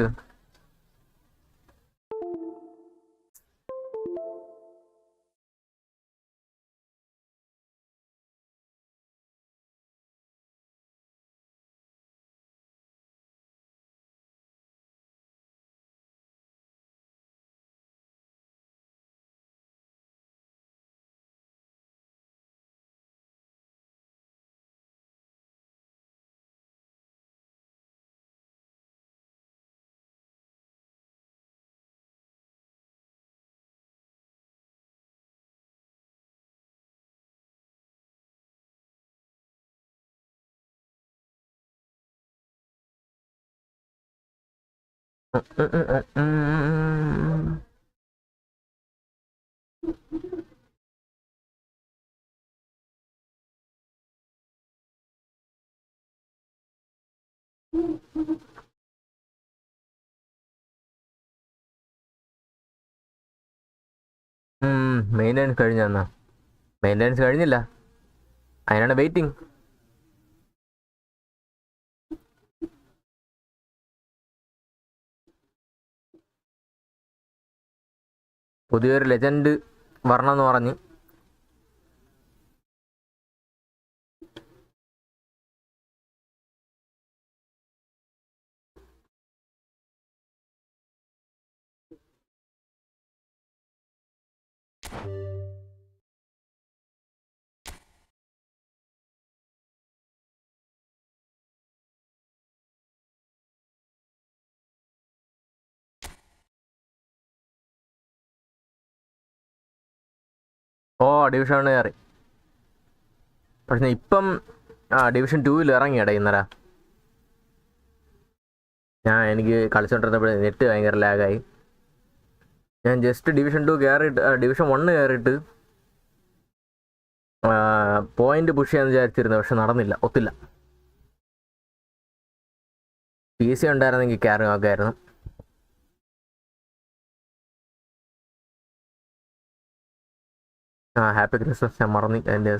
First? Maintenance കഴിഞ്ഞാ? Maintenance കഴിഞ്ഞില്ല, അതിനാണ് വെയിറ്റിംഗ്. പുതിയൊരു ലെജൻഡ് വരണമെന്ന് പറഞ്ഞ്. ഓ, ഡിവിഷൻ 1 കയറി. പക്ഷെ ഇപ്പം ഡിവിഷൻ 2-ൽ ഇറങ്ങിയട ഇന്നലെ. എനിക്ക് കളിച്ചോണ്ടിരുന്നപ്പോഴേ നെറ്റ് ഭയങ്കര ലാഗായി. ഞാൻ ജസ്റ്റ് ഡിവിഷൻ 2 കയറിയിട്ട് ഡിവിഷൻ 1 കയറിയിട്ട് പോയിന്റ് പുഷ് ചെയ്യാന്ന് വിചാരിച്ചിരുന്നു. പക്ഷെ നടന്നില്ല, ഒത്തില്ല. PC ഉണ്ടായിരുന്നെങ്കിൽ കയറി നോക്കായിരുന്നു. ഹാപ്പി ക്രിസ്മസ്, ഞാൻ മറന്നി അതിൻ്റെ.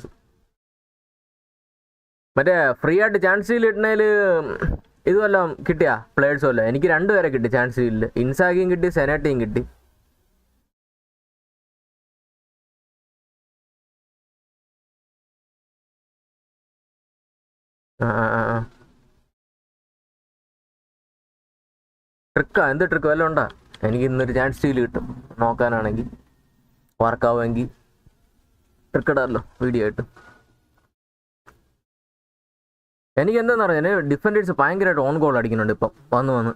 മറ്റേ ഫ്രീ ആയിട്ട് ചാൻസ് ഇടുന്നതിൽ ഇതുവല്ലതും കിട്ടിയാ പ്ലേയേഴ്സും അല്ല? എനിക്ക് 2 പേരെ കിട്ടി ചാൻസ് ഇല്ല. ഇൻസാഗിയും കിട്ടി, സെനാറ്റിയും കിട്ടി. ട്രിക്കാ? എന്ത് ട്രിക്ക് വല്ലതും ഉണ്ടാ? എനിക്ക് ഇന്നൊരു ചാൻസ് സ്റ്റീൽ കിട്ടും നോക്കാനാണെങ്കിൽ. വർക്കാവുമെങ്കിൽ ട്രിക്ക് ഇടാമല്ലോ വീഡിയോ ആയിട്ട്. എനിക്ക് എന്താണെന്ന് അറിയാം, ഡിഫൻഡേഴ്സ് ഭയങ്കരമായിട്ട് ഓൺ ഗോൾ അടിക്കുന്നുണ്ട് ഇപ്പം വന്ന്.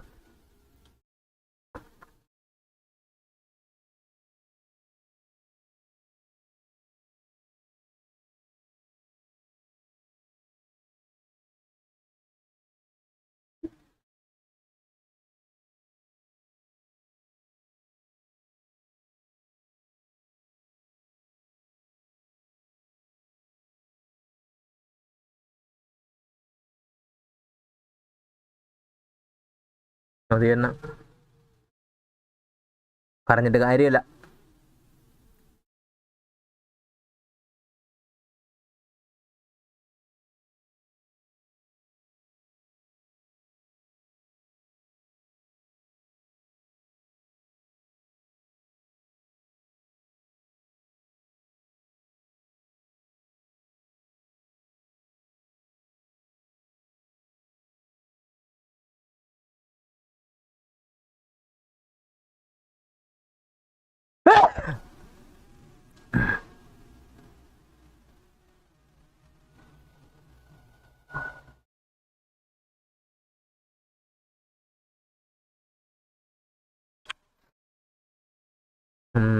അത് തന്നെ, പറഞ്ഞിട്ട് കാര്യമില്ല.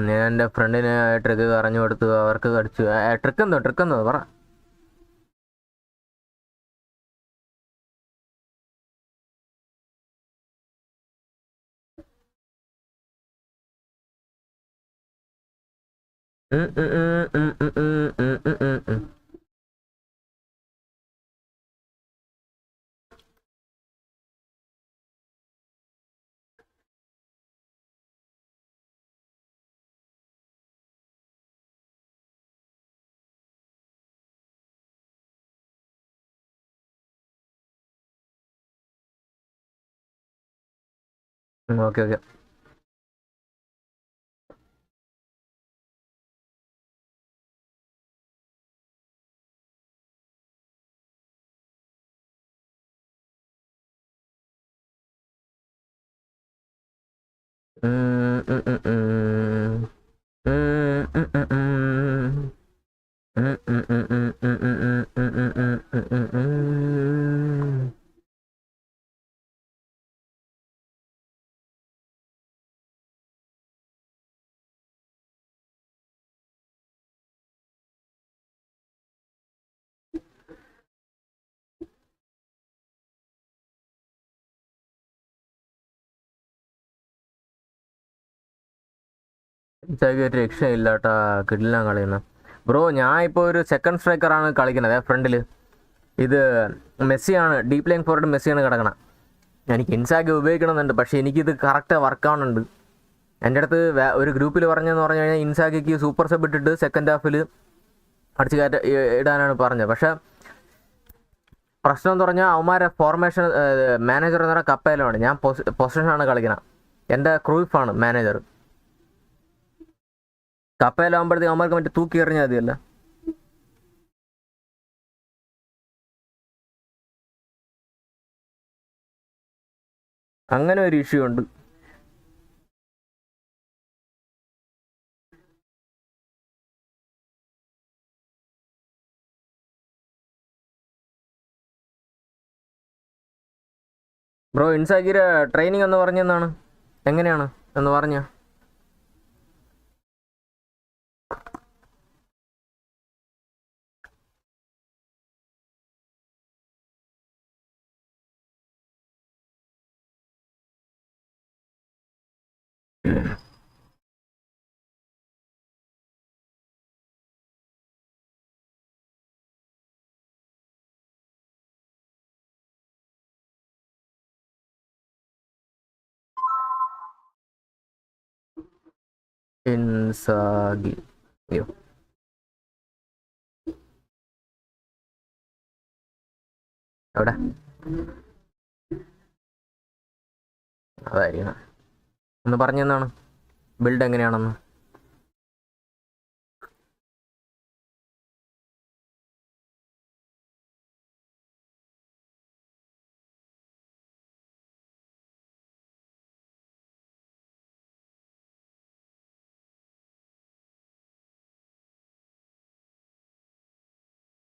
ഞാൻ എൻ്റെ ഫ്രണ്ടിന് ട്രിക്ക് പറഞ്ഞു കൊടുത്തു, അവർക്ക് കടിച്ചു. ട്രിക്കെന്തോ പറ. Okay okay. ഒരു രക്ഷയില്ല കേട്ടാ, കിടിലം കളിയുന്ന ബ്രോ. ഞാൻ ഇപ്പോൾ ഒരു സെക്കൻഡ് സ്ട്രൈക്കറാണ് കളിക്കുന്നത് ഫ്രണ്ടിൽ. ഇത് മെസ്സിയാണ്, ഡീപ് ലൈൻ ഫോർവേഡ് മെസ്സിയാണ് കിടക്കണം. എനിക്ക് ഇൻസാഗി ഉപയോഗിക്കണമെന്നുണ്ട്, പക്ഷേ എനിക്കിത് കറക്റ്റ് വർക്കാവുന്നുണ്ട്. എൻ്റെ അടുത്ത് ഒരു ഗ്രൂപ്പിൽ പറഞ്ഞതെന്ന് പറഞ്ഞു കഴിഞ്ഞാൽ ഇൻസാഗിക്ക് സൂപ്പർ സബ് ഇട്ടിട്ട് സെക്കൻഡ് ഹാഫിൽ അടിച്ച് ഇടാനാണ് പറഞ്ഞത്. പക്ഷേ പ്രശ്നം എന്ന് പറഞ്ഞാൽ അവന്മാരെ ഫോർമേഷൻ മാനേജർ എന്ന് പറഞ്ഞാൽ കപ്പയിലാണ്. ഞാൻ പൊസിഷനാണ് കളിക്കണം. എൻ്റെ ക്രൂയിഫാണ് മാനേജർ. കപ്പയിലാകുമ്പോഴത്തേക്ക് അവന്മാർക്ക് മറ്റേ തൂക്കി എറിഞ്ഞാൽ മതിയല്ല. അങ്ങനെ ഒരു ഇഷ്യൂ ഉണ്ട്. ബ്രോ ഇൻസാഗിയുടെ ട്രെയിനിങ് എന്ന് പറഞ്ഞെന്നാണ്, എങ്ങനെയാണ് എന്ന് പറഞ്ഞ? ഇൻസാഗി എവിടെ? അതായിരിക്കണം. ഒന്ന് പറഞ്ഞെന്നാണ് ബിൽഡ് എങ്ങനെയാണെന്ന്.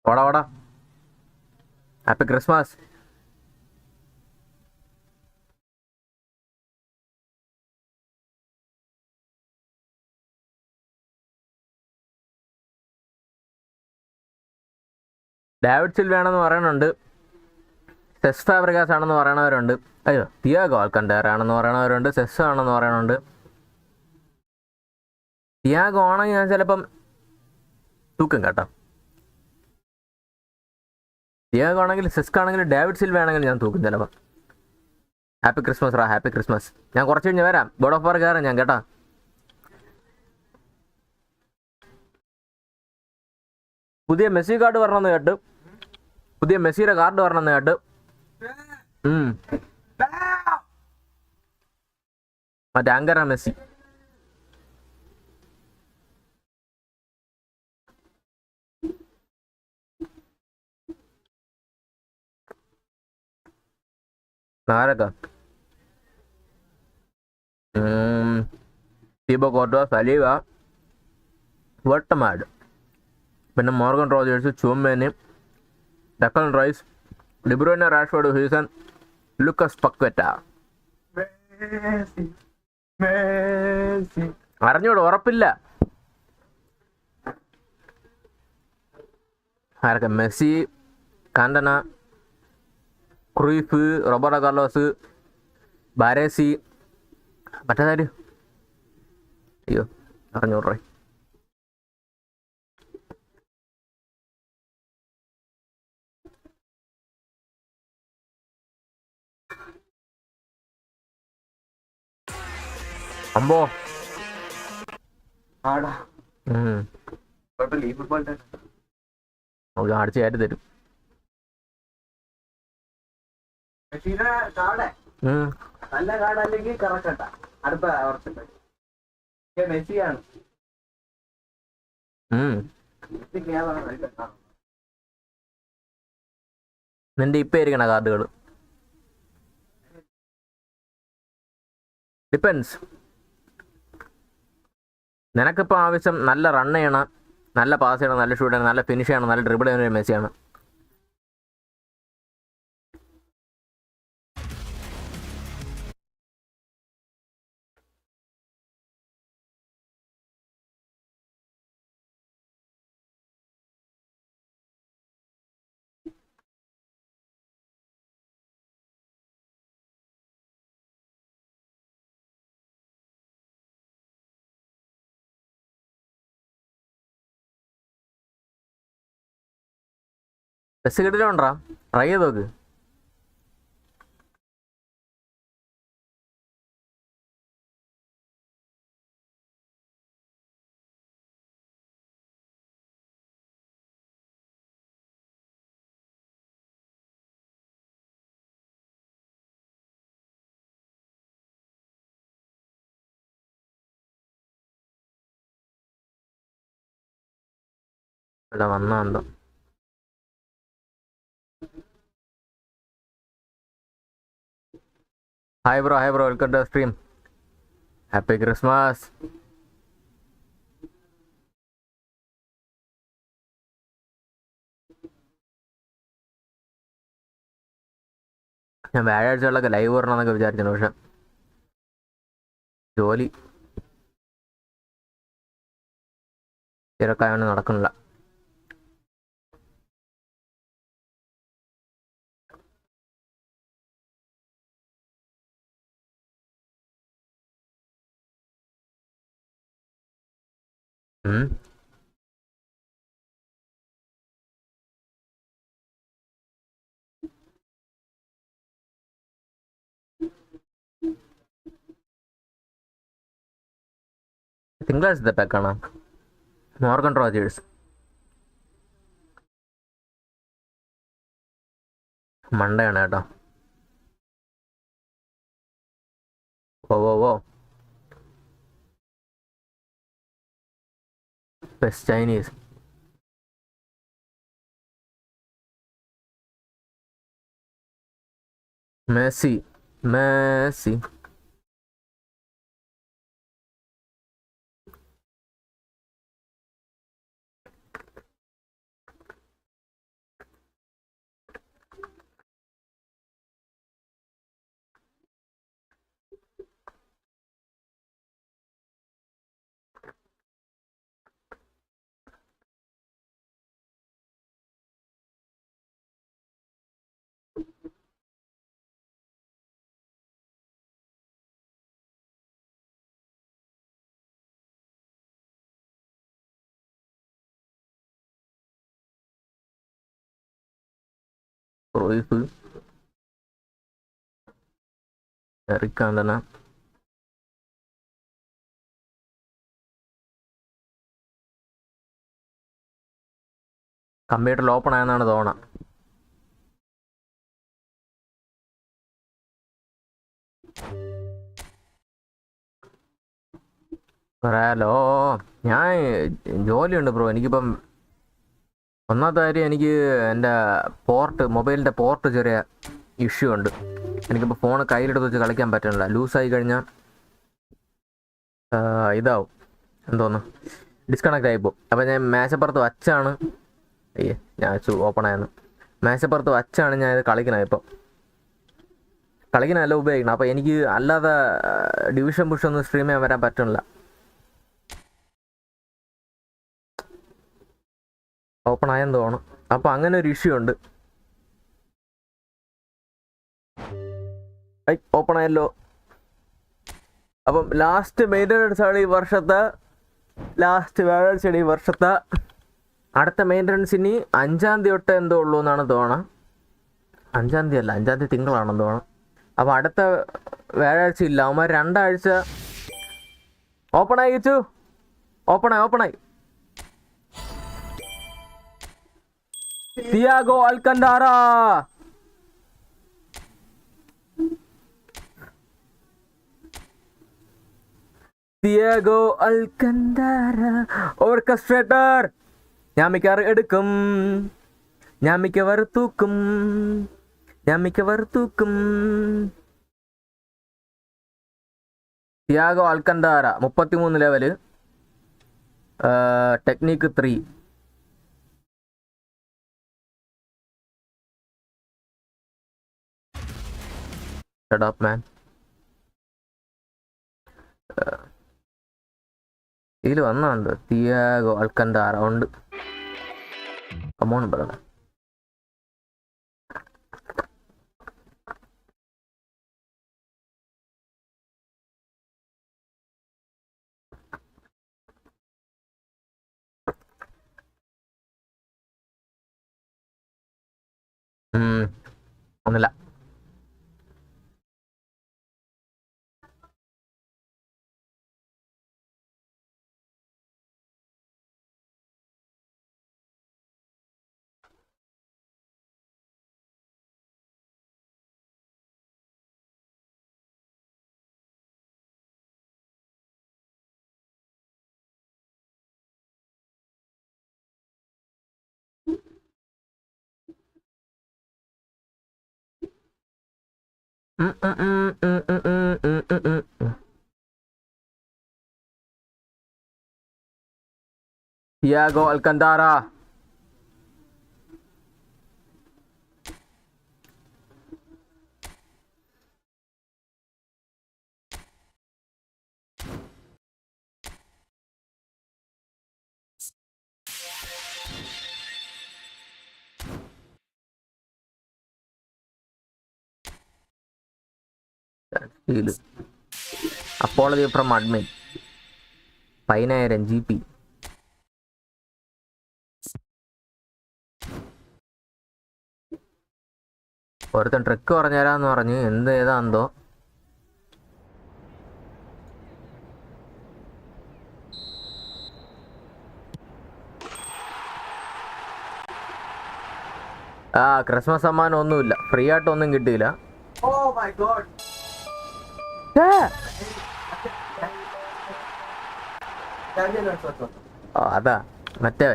ഓടാ ഓടാ. Happy Christmas. ഡേവിഡ് സിൽവ ആണെന്ന് പറയുന്നുണ്ട്, സെസ് ഫാബ്രിക്കാസ് ആണെന്ന് പറയണവരുണ്ട്, അയ്യോ തിയാഗോ ആൽക്കണ്ടർ ആണെന്ന് പറയണവരുണ്ട്, സെസ് ആണെന്ന് പറയുന്നുണ്ട്. തിയാഗോ ആണെങ്കിൽ ഞാൻ ചിലപ്പം തൂക്കും കേട്ടോ. തിയാഗോ ആണെങ്കിൽ, സെസ്ക് ആണെങ്കിൽ, ഡേവിഡ് സിൽവ ആണെങ്കിൽ ഞാൻ തൂക്കും ചിലപ്പം. ഹാപ്പി ക്രിസ്മസ് റാ, ഹാപ്പി ക്രിസ്മസ്. ഞാൻ കുറച്ച് കഴിഞ്ഞ് വരാം, ബോർഡ് ഓഫ് വാർ കയറാം ഞാൻ കേട്ടോ. പുതിയ മെസ്സി കാർഡ് വരണമെന്ന് കേട്ട്, പുതിയ മെസ്സിയുടെ കാർഡ് വരണമെന്ന് കേട്ട്. മറ്റേ അങ്കര മെസ്സി. ആരൊക്കെ? 𝚃𝙁 സലീവ, വട്ടമാഡ്, പിന്നെ Morgan Rogers, Tchouameni, Declan Rice, De Bruyne, Rashford, ഹ്യൂസൺ, ലുക്കസ് പക്വറ്റ. അറിഞ്ഞൂടെ, ഉറപ്പില്ല. ആരൊക്കെ? Messi, Cantona, Cruyff, Roberto Carlos, Baresi, മറ്റേതാര്? അയ്യോ അറിഞ്ഞൂറേ. അമ്പോ അടിച്ച് കയറ്റി തരും. നല്ല കാർഡ് അല്ലെങ്കിൽ കറക്കട്ട അടുത്ത വർഷത്തെ മെസ്സിയാണ്. നിന്റെ ഇപ്പൊ ഇരിക്കണ കാർഡുകൾ ഡിപ്പെൻസ്. നിനക്കിപ്പോൾ ആവശ്യം നല്ല റൺ ചെയ്യണം, നല്ല പാസ് ചെയ്യണം, നല്ല ഷൂട്ട് ചെയ്യണം, നല്ല ഫിനിഷ് ചെയ്യണം, നല്ല ഡ്രിബിൾ ചെയ്യുന്ന ഒരു മെസ്സിയാണ്. ബസ് കിട്ടിട്ടുണ്ടാ, ട്രൈ ചെയ്ത് നോക്ക്. അല്ല വന്നോ. Hi bro, welcome to stream. Happy Christmas. ഞാൻ വ്യാഴാഴ്ചകളിലൊക്കെ ലൈവ് വരണമെന്നൊക്കെ വിചാരിച്ചു, പക്ഷെ ജോലി തിരക്കായോണ്ട് നടക്കുന്നില്ല. തിങ്കളാഴ്ചത്തെ പാക്കാണോ? മോർഗൻ റോജേഴ്സ് മൺഡേ ആണ് കേട്ടോ. ഓ best Chinese. Messi Cruyff Eric Cantona കമ്പ്യൂട്ടറിൽ ഓപ്പൺ ആയെന്നാണ് തോന്നണം. പറയാലോ, ഞാൻ ജോലിയുണ്ട് ബ്രോ. എനിക്കിപ്പം ഒന്നാമത്തെ കാര്യം, എനിക്ക് എൻ്റെ മൊബൈലിൻ്റെ പോർട്ട് ചെറിയ ഇഷ്യൂ ഉണ്ട്. എനിക്കിപ്പോൾ ഫോൺ കയ്യിലെടുത്ത് വെച്ച് കളിക്കാൻ പറ്റുന്നില്ല. ലൂസായി കഴിഞ്ഞാൽ ഇതാവും, എന്തോന്ന് ഡിസ്കണക്റ്റ് ആയിപ്പോൾ. അപ്പോൾ ഞാൻ മേശപ്പുറത്ത് വച്ചാണ് ഞാൻ ഓപ്പൺ ആയെന്ന്. മേശപ്പുറത്ത് വച്ചാണ് ഞാൻ ഇത് കളിക്കുന്നത്. ഇപ്പോൾ കളിക്കുന്നതല്ല ഉപയോഗിക്കണം. അപ്പോൾ എനിക്ക് അല്ലാതെ ഡിവിഷൻ പുഷൊന്നും സ്ട്രീം ചെയ്യാൻ വരാൻ പറ്റുന്നില്ല. ഓപ്പൺ ആയെന്ന് തോന്നുന്നു. അപ്പോൾ അങ്ങനെ ഒരു ഇഷ്യൂ ഉണ്ട്. ഓപ്പൺ ആയല്ലോ. അപ്പം ലാസ്റ്റ് മെയിൻ്റനൻസ് ആണ് ഈ വർഷത്തെ. ഈ വർഷത്തെ അടുത്ത മെയിൻ്റനൻസ് ഇനി 5-ാം തീയതി തൊട്ട് എന്തോ ഉള്ളൂ എന്നാണ് തോന്നണം. 5-ാം തീയതി അല്ല, 5-ാം തീയതി തിങ്കളാണെന്ന് തോന്നണം. അപ്പോൾ അടുത്ത വ്യാഴാഴ്ച ഇല്ല. അവന്മാർ 2 ആഴ്ച ഓപ്പണായി വെച്ചു. ഓപ്പണായി Thiago Alcantara. Diego Alcantara orchestrator. ഞാൻ മിക്കവാറും എടുക്കും, ഞാൻ മിക്കവാറും തൂക്കും, ഞാൻ മിക്കവാറും തൂക്കും. Diego Alcantara 33 level, technique 3. Shut up, man. ഇതിൽ വന്നുണ്ട് ഡിയേഗോ അൽക്കന്താര ഉണ്ട്. Come on brother. ഒന്നില്ല. Diego Alcantara. Apology from admin. 10,000 GP. ഒരുത്തൻ ട്രിക്ക് പറഞ്ഞുതരാന്ന് പറഞ്ഞ് എന്ത് ഏതാന്തോ. ക്രിസ്മസ് സമ്മാനം ഒന്നുമില്ല, ഫ്രീ ആയിട്ടൊന്നും കിട്ടിയില്ല. അതാ മറ്റേ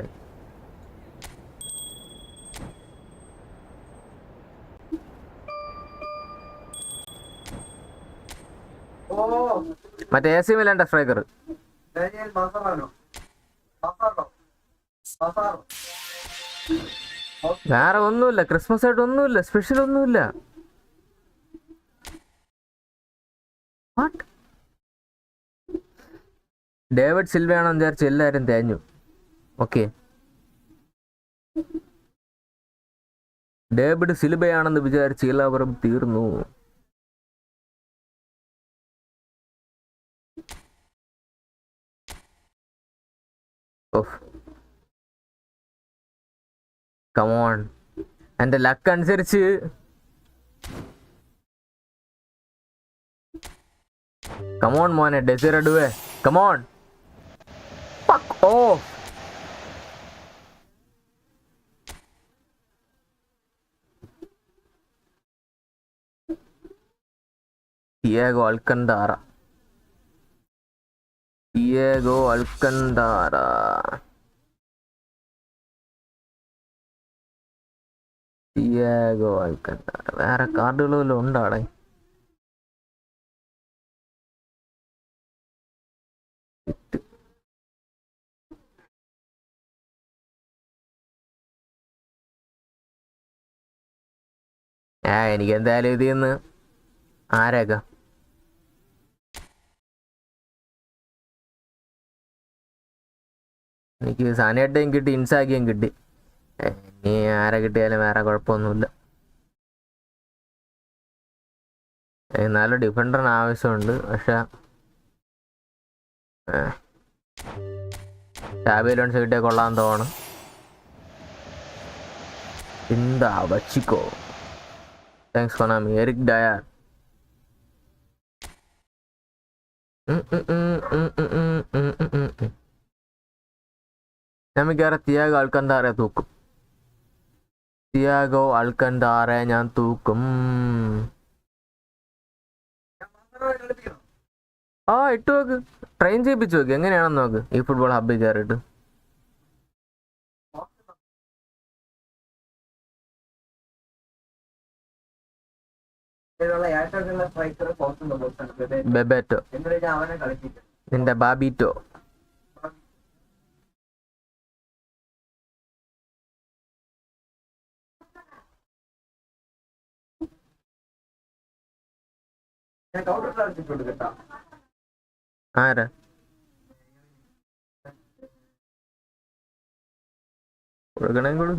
മറ്റേ AC മിലന്റെ സ്ട്രൈക്കർ. വേറെ ഒന്നുമില്ല, ക്രിസ്മസ് ആയിട്ട് ഒന്നുമില്ല, സ്പെഷ്യൽ ഒന്നുമില്ല. ഡേവിഡ് സിൽവയാണെന്ന് വിചാരിച്ച് എല്ലാവരും തേഞ്ഞു. ഓക്കെ, ഡേവിഡ് സിൽവയാണെന്ന് വിചാരിച്ച് എല്ലാവരും തീർന്നു. കമോൺ, എൻ്റെ ലക്ക് അനുസരിച്ച് കമോൺ മോനെ, 𝙵𝙰𝙰𝚂 come on. Diego Alcantara, Diego Alcantara. Diego Alcantara. വേറെ കാർഡുകളെല്ലാം ഉണ്ടാടെ. എനിക്ക് എന്തായാലും ഇതിൽ നിന്ന് ആരേക്കാം. എനിക്ക് സാനിയാട്ടയും കിട്ടി, ഇൻസാക്കിയും കിട്ടി. ഇനി ആരെ കിട്ടിയാലും വേറെ കുഴപ്പമൊന്നുമില്ല. നല്ല ഡിഫൻഡറിന് ആവശ്യമുണ്ട്, പക്ഷെ 𝚆𝙾𝙴𝚃 കിട്ടിയാൽ കൊള്ളാൻ തോന്നും. 𝚃𝙗𝙗. Thanks Konami. Eric Dier. ഞാൻ മിക്കവാറും ഡിയേഗോ അൽക്കന്താരയെ തൂക്കും. ഡിയേഗോ അൽക്കന്താരയെ ഞാൻ തൂക്കും. ആ ഇട്ട് നോക്ക്, ട്രെയിൻ ചെയ്യിപ്പിച്ച് നോക്ക് എങ്ങനെയാണെന്ന് നോക്ക് ഈ ഫുട്ബോൾ ഹബ്ബിൽ കയറിയിട്ട്. ബെബേറ്റോ, നിന്റെ ബാബിറ്റോ. ആരാ കൊടുക്കണേ കൊടു.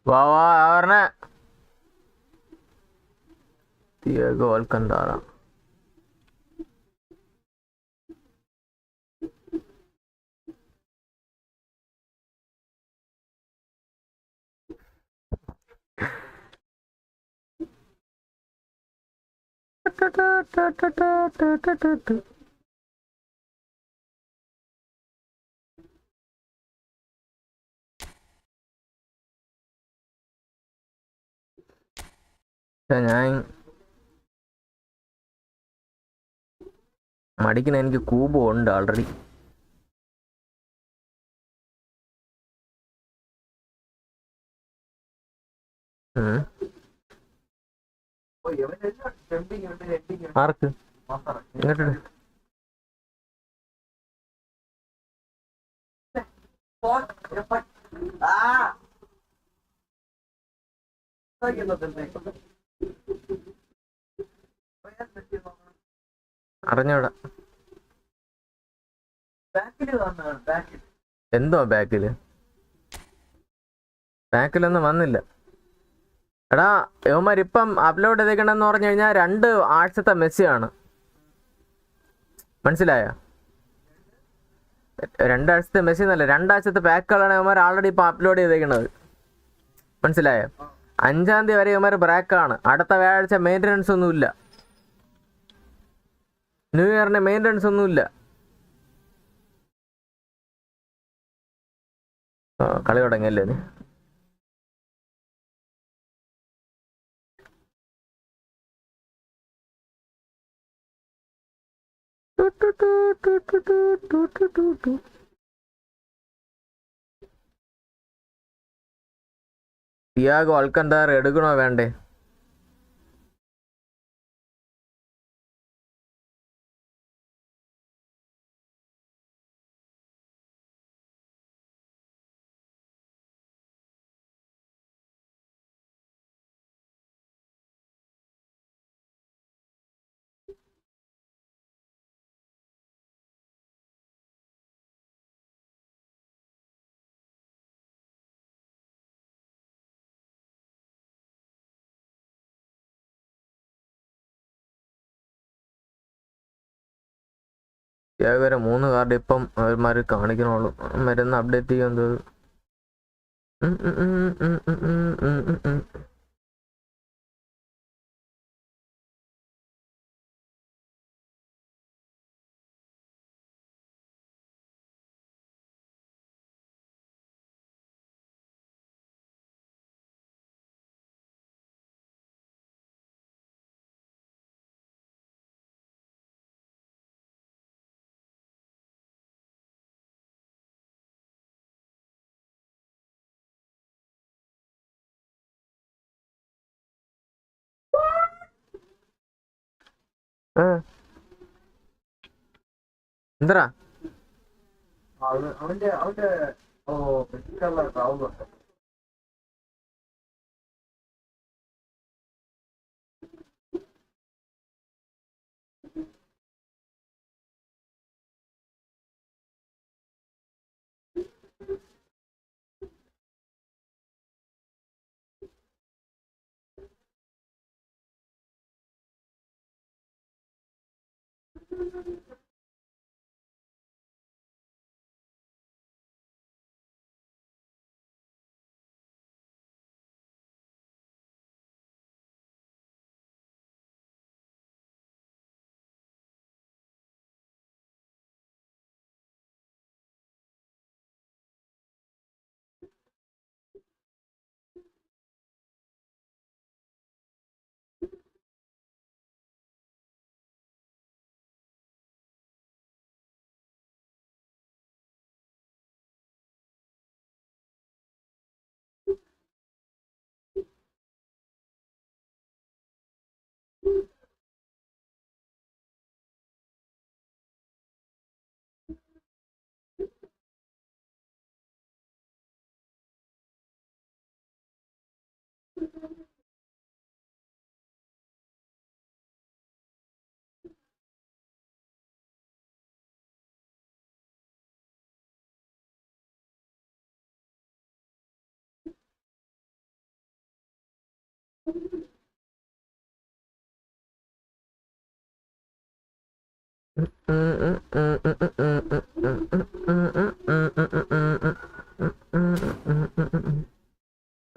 വാ വാ പറഞ്ഞ 𝚃𝙰𝙰𝚃. ഞാൻ മടിക്കണ, എനിക്ക് കൂബോ ഉണ്ട് ആൾറെഡി. ആർക്ക് ഇങ്ങോട്ട് അറിഞ്ഞോടാ. എന്തോ ബാക്കിലൊന്നും വന്നില്ല. എടാ ഇവന്മാരിപ്പം അപ്ലോഡ് ചെയ്തേക്കണെന്ന് പറഞ്ഞു കഴിഞ്ഞാൽ 2 ആഴ്ചത്തെ മെസ്സിയാണ്, മനസ്സിലായ? 2 ആഴ്ചത്തെ മെസ്സി എന്നല്ല, 2 ആഴ്ചത്തെ പാക്കുകളാണ് ഇവന്മാർ ആൾറെഡി ഇപ്പം അപ്ലോഡ് ചെയ്തേക്കുന്നത്, മനസ്സിലായ? 5-ാം തീയതി വരെ ഇവന്മാർ ബ്രേക്കാണ്. അടുത്ത വ്യാഴാഴ്ച മെയിൻ്റനൻസ് ഒന്നുമില്ല, ന്യൂ ഇയറിന് മെയിൻ്റനൻസ് ഒന്നുമില്ല. കളി തുടങ്ങിയല്ലേ നീ? 𝚃𝙰𝙰𝚃 എടുക്കണോ വേണ്ടേ? വരെ 3 കാർഡ് ഇപ്പം അവന്മാർ കാണിക്കണുള്ളൂ. മരുന്ന് അപ്ഡേറ്റ് ചെയ്യുന്നത്. എന്തരാ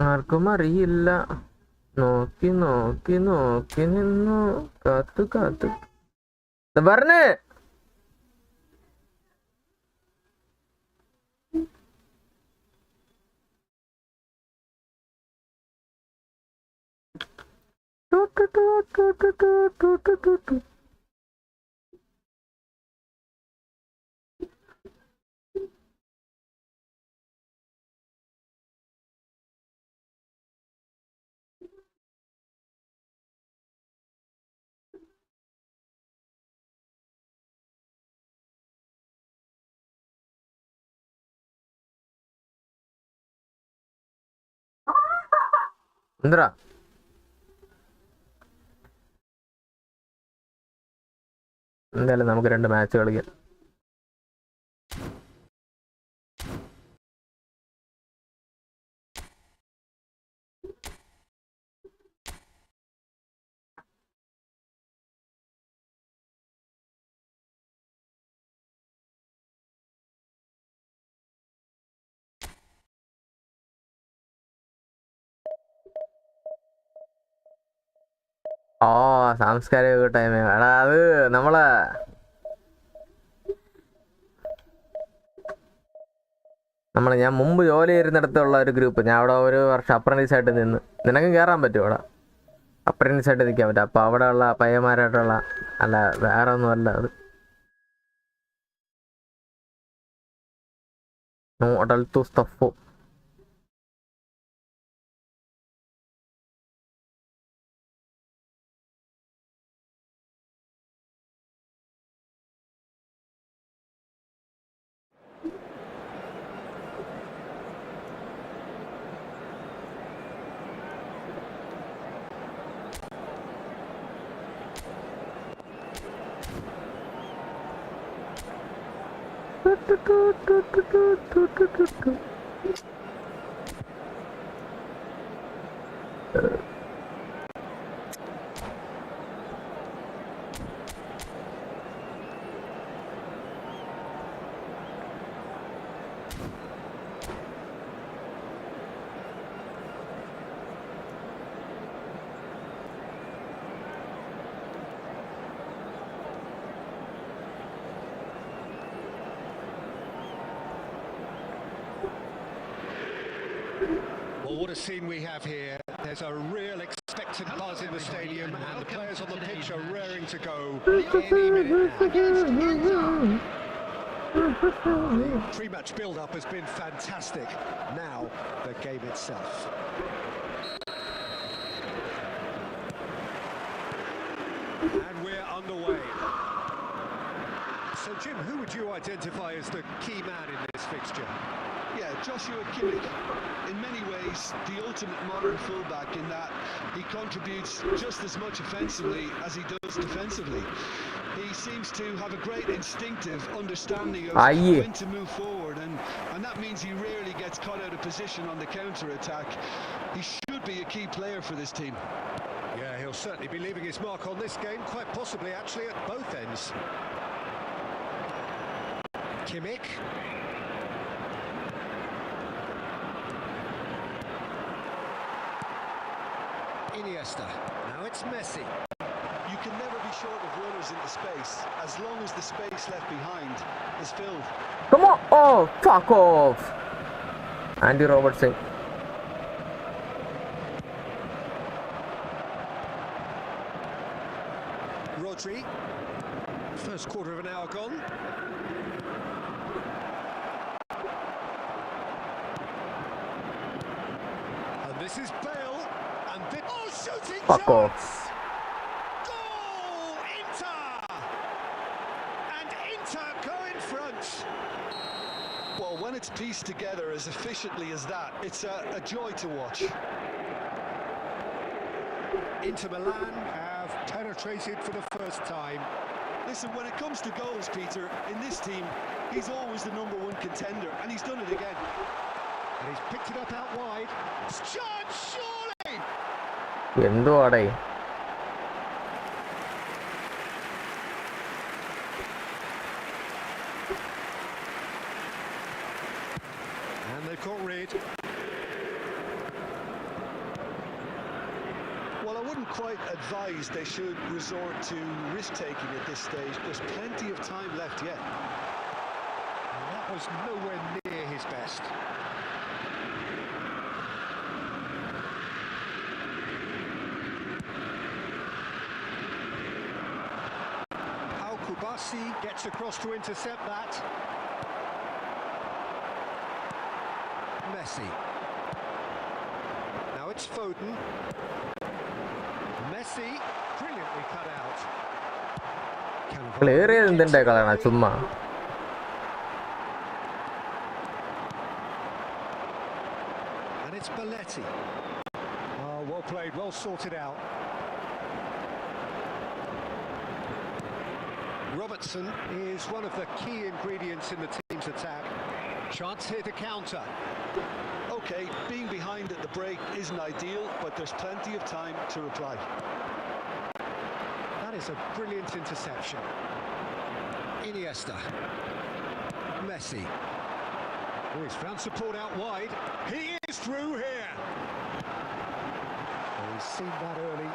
ആർക്കും അറിയില്ല. നോക്കി നോക്കി നോക്കി നിന്നു കാത്തു കാത്തു പറഞ്ഞേ. എന്താ എന്തായാലും നമുക്ക് 2 മാച്ച് കളിക്കാം. ഓ സാംസ്കാരിക ടൈം എടാ, അത് നമ്മളെ ഞാൻ മുമ്പ് ജോലി ചെയ്യുന്നിടത്തുള്ള ഒരു ഗ്രൂപ്പ്. ഞാൻ അവിടെ ഒരു വർഷം അപ്രന്റീസായിട്ട് നിന്ന്. നിനക്കും കയറാൻ പറ്റും അവിടെ, അപ്രന്റീസായിട്ട് നിൽക്കാൻ പറ്റും. അപ്പോൾ അവിടെ ഉള്ള പയ്യന്മാരായിട്ടുള്ള, അല്ല വേറെ ഒന്നും അല്ല അത്. 𝚁𝚃 Well, what a scene we have here. There's a real expectant buzz in the stadium, and the players on the pitch are raring to go any minute now. The pre-match build-up has been fantastic. Now, the game itself. And we're underway. So, Jim, who would you identify as the key man in this fixture? Yeah, Joshua Kimmich, in many ways the ultimate modern fullback, in that he contributes just as much offensively as he does defensively. He seems to have a great instinctive understanding of when to move forward, and that means he rarely gets caught out of position on the counter-attack. He should be a key player for this team. Yeah, he'll certainly be leaving his mark on this game, quite possibly actually at both ends. Kimmich. Iniesta. Now it's Messi. You can never be short of runners into space, as long as the space left behind is filled. Come on! Oh, fuck off! Andy Robertson. Rodri. First quarter of an hour gone. And this is Bale. And this... Oh, shooting Fuck chance! off. Goal! Inter! And Inter go in front. Well, when it's pieced together as efficiently as that, it's a joy to watch. Inter Milan have penetrated for the first time. Listen, when it comes to goals, Peter, in this team, he's always the #1 contender, and he's done it again. And he's picked it up out wide. It's chance, surely! എന്തുവാടേ And they've got rid. Well, I wouldn't quite advise they should resort to risk-taking at this stage. There's plenty of time left yet. And that was nowhere near his best. 𝚆𝚆𝙴𝙰 gets across to intercept that. Messi. Now it's Foden. Messi, brilliantly cut out. Clear ചെയ്ത് എന്തിൻ്റെ കളയണ ചുമ്മാ And it's Balletti. Oh, well played, well sorted out. Robertson is one of the key ingredients in the team's attack. Chance here to counter. Okay, being behind at the break isn't ideal, but there's plenty of time to reply. That is a brilliant interception. Iniesta. Messi. Oh, he's found support out wide. He is through here. Oh, he's seen that early.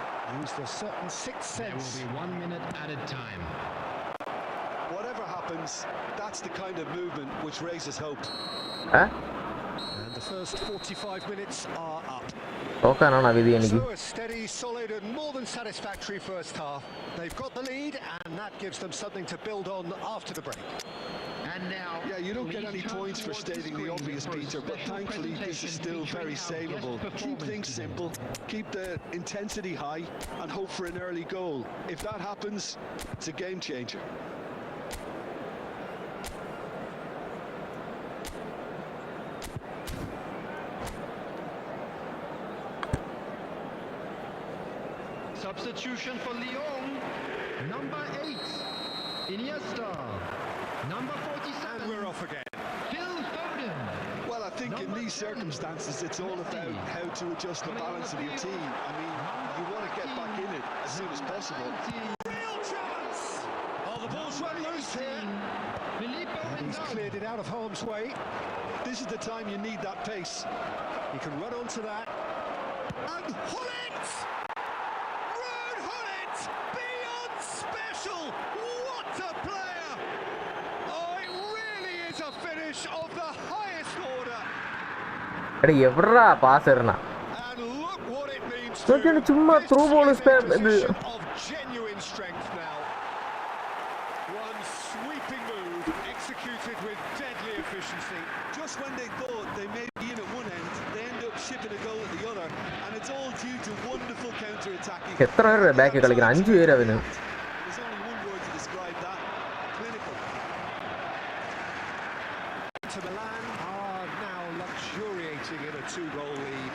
Used a certain sixth sense. There will be 1 minute added time. Whatever happens, that's the kind of movement which raises hope. And the first 45 minutes are up. നോക്കാനാണോ വിധി എനിക്ക് So a steady, solid and more than satisfactory first half. They've got the lead and that gives them something to build on after the break. And now, Yeah, you don't get any points for stating the obvious, Peter, but thankfully this is still very savable. Keep things simple, keep the intensity high, and hope for an early goal. If that happens, it's a game changer. substitution for Lyon, number 8, Iniesta, number 47, And we're off again. Foden. Well, I think in these circumstances, it's all about how to adjust the balance of your team. I mean, you want to get back in it as soon as possible. Real chance! Oh, the ball's run loose here. And he's cleared it out of harm's way. This is the time you need that pace. He can run onto that. And Gullit! Ruud Gullit! Beyond special! What a player! Oh, it really is a finish of the highest order. എടാ എവിടാ pass ഇടണ And look what it means to നോക്കിയാണ് ചുമ്മാ this through ball is a spam ഇത് position of genuine strength now. One sweeping move executed with deadly efficiency. Just when they thought they may be in at one end, they end up shipping a goal at the other, and it's all due to wonderful counter-attacking. എത്ര പേരുടെ ബാക്കിൽ കളിക്കണം 5 പേര് അവന് There's only one word to describe that: clinical. To Milan are now luxuriating in a 2-goal lead.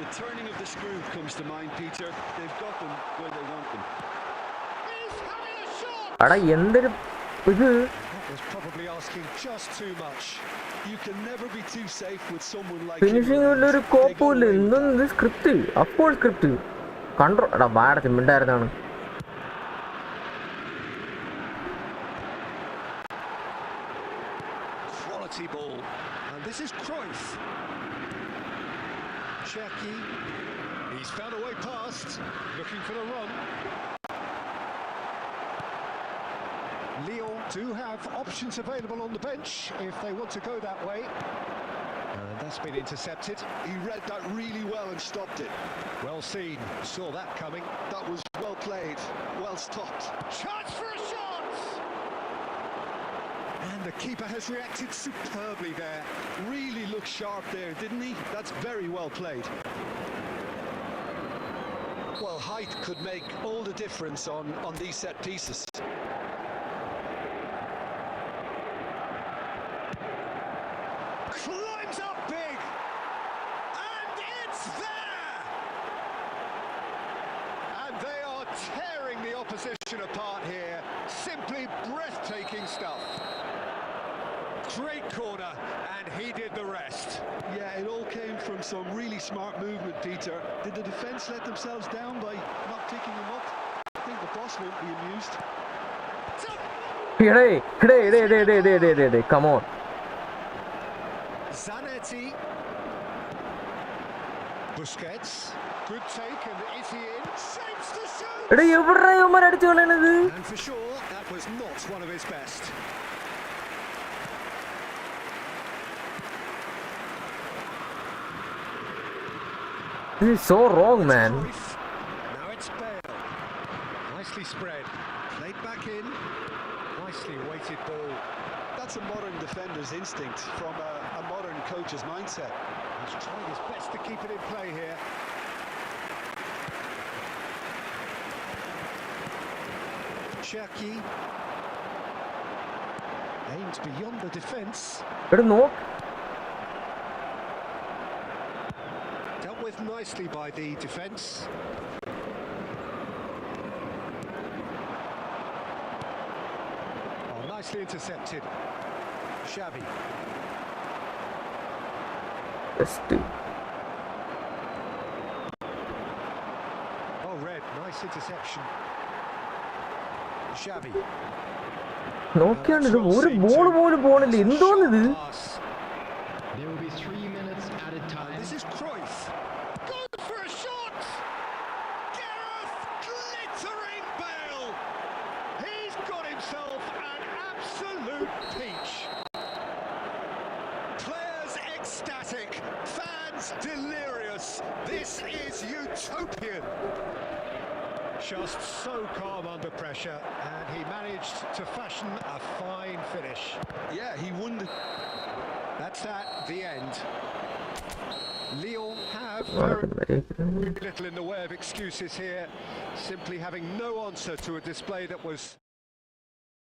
The turning of the screw comes to mind, Peter. They've got them where they want them. He's having a shot! എടാ എന്തൊരു ഇത് That was probably asking just too much. You can never be too safe with someone like him. Finishing ഒരു കോപ്പുമില്ല എന്തൊന്നും ഇത് script അപ്പോൾ script control. Quality ball. And this is Cruyff. Cherki. He's found a way past. Looking for the run. Lyon do have options available on the bench if they want to go that way. And that's been intercepted. He read that really well and stopped it. Well seen. Saw that coming. That was well played, well stopped. Chance for a shot! And the keeper has reacted superbly there. Really looked sharp there, didn't he? That's very well played. Well, height could make all the difference on these set pieces. Climbs up big! And it's there! And they are tearing the opposition apart here. Simply breathtaking stuff. Great corner, and he did the rest. Yeah, it all came from some really smart movement, Peter. Did the defence let themselves down by not picking him up? I think the boss won't be amused. Hey, come on. Zanetti. Busquets. Good take, and is he in? Saves the shoot! And for sure, that was not one of his best. This is so wrong, man. Now it's Bale. Nicely spread. Played back in. Nicely weighted ball. That's a modern defender's instinct from a modern coach's mindset. He's trying his best to keep it in play here. Cherki. Aims beyond the defence. No. Dealt with nicely by the defence. Oh, nicely intercepted. Xavi. Oh, red. Nice interception. Xavi. നോക്കിയാണ് ഇത് ഒരു ball പോലും പോണില്ല എന്തോന്നിത് There will be 3 minutes added time. This is Cruyff. Goes for a shot. Gareth glittering Bale. He's got himself an absolute peach. Players ecstatic, fans delirious. This is utopian. Just so calm under pressure, and he managed to fashion a fine finish. Yeah, he won the... That's at the end. Lyon have very little in the way of excuses here, simply having no answer to a display that was...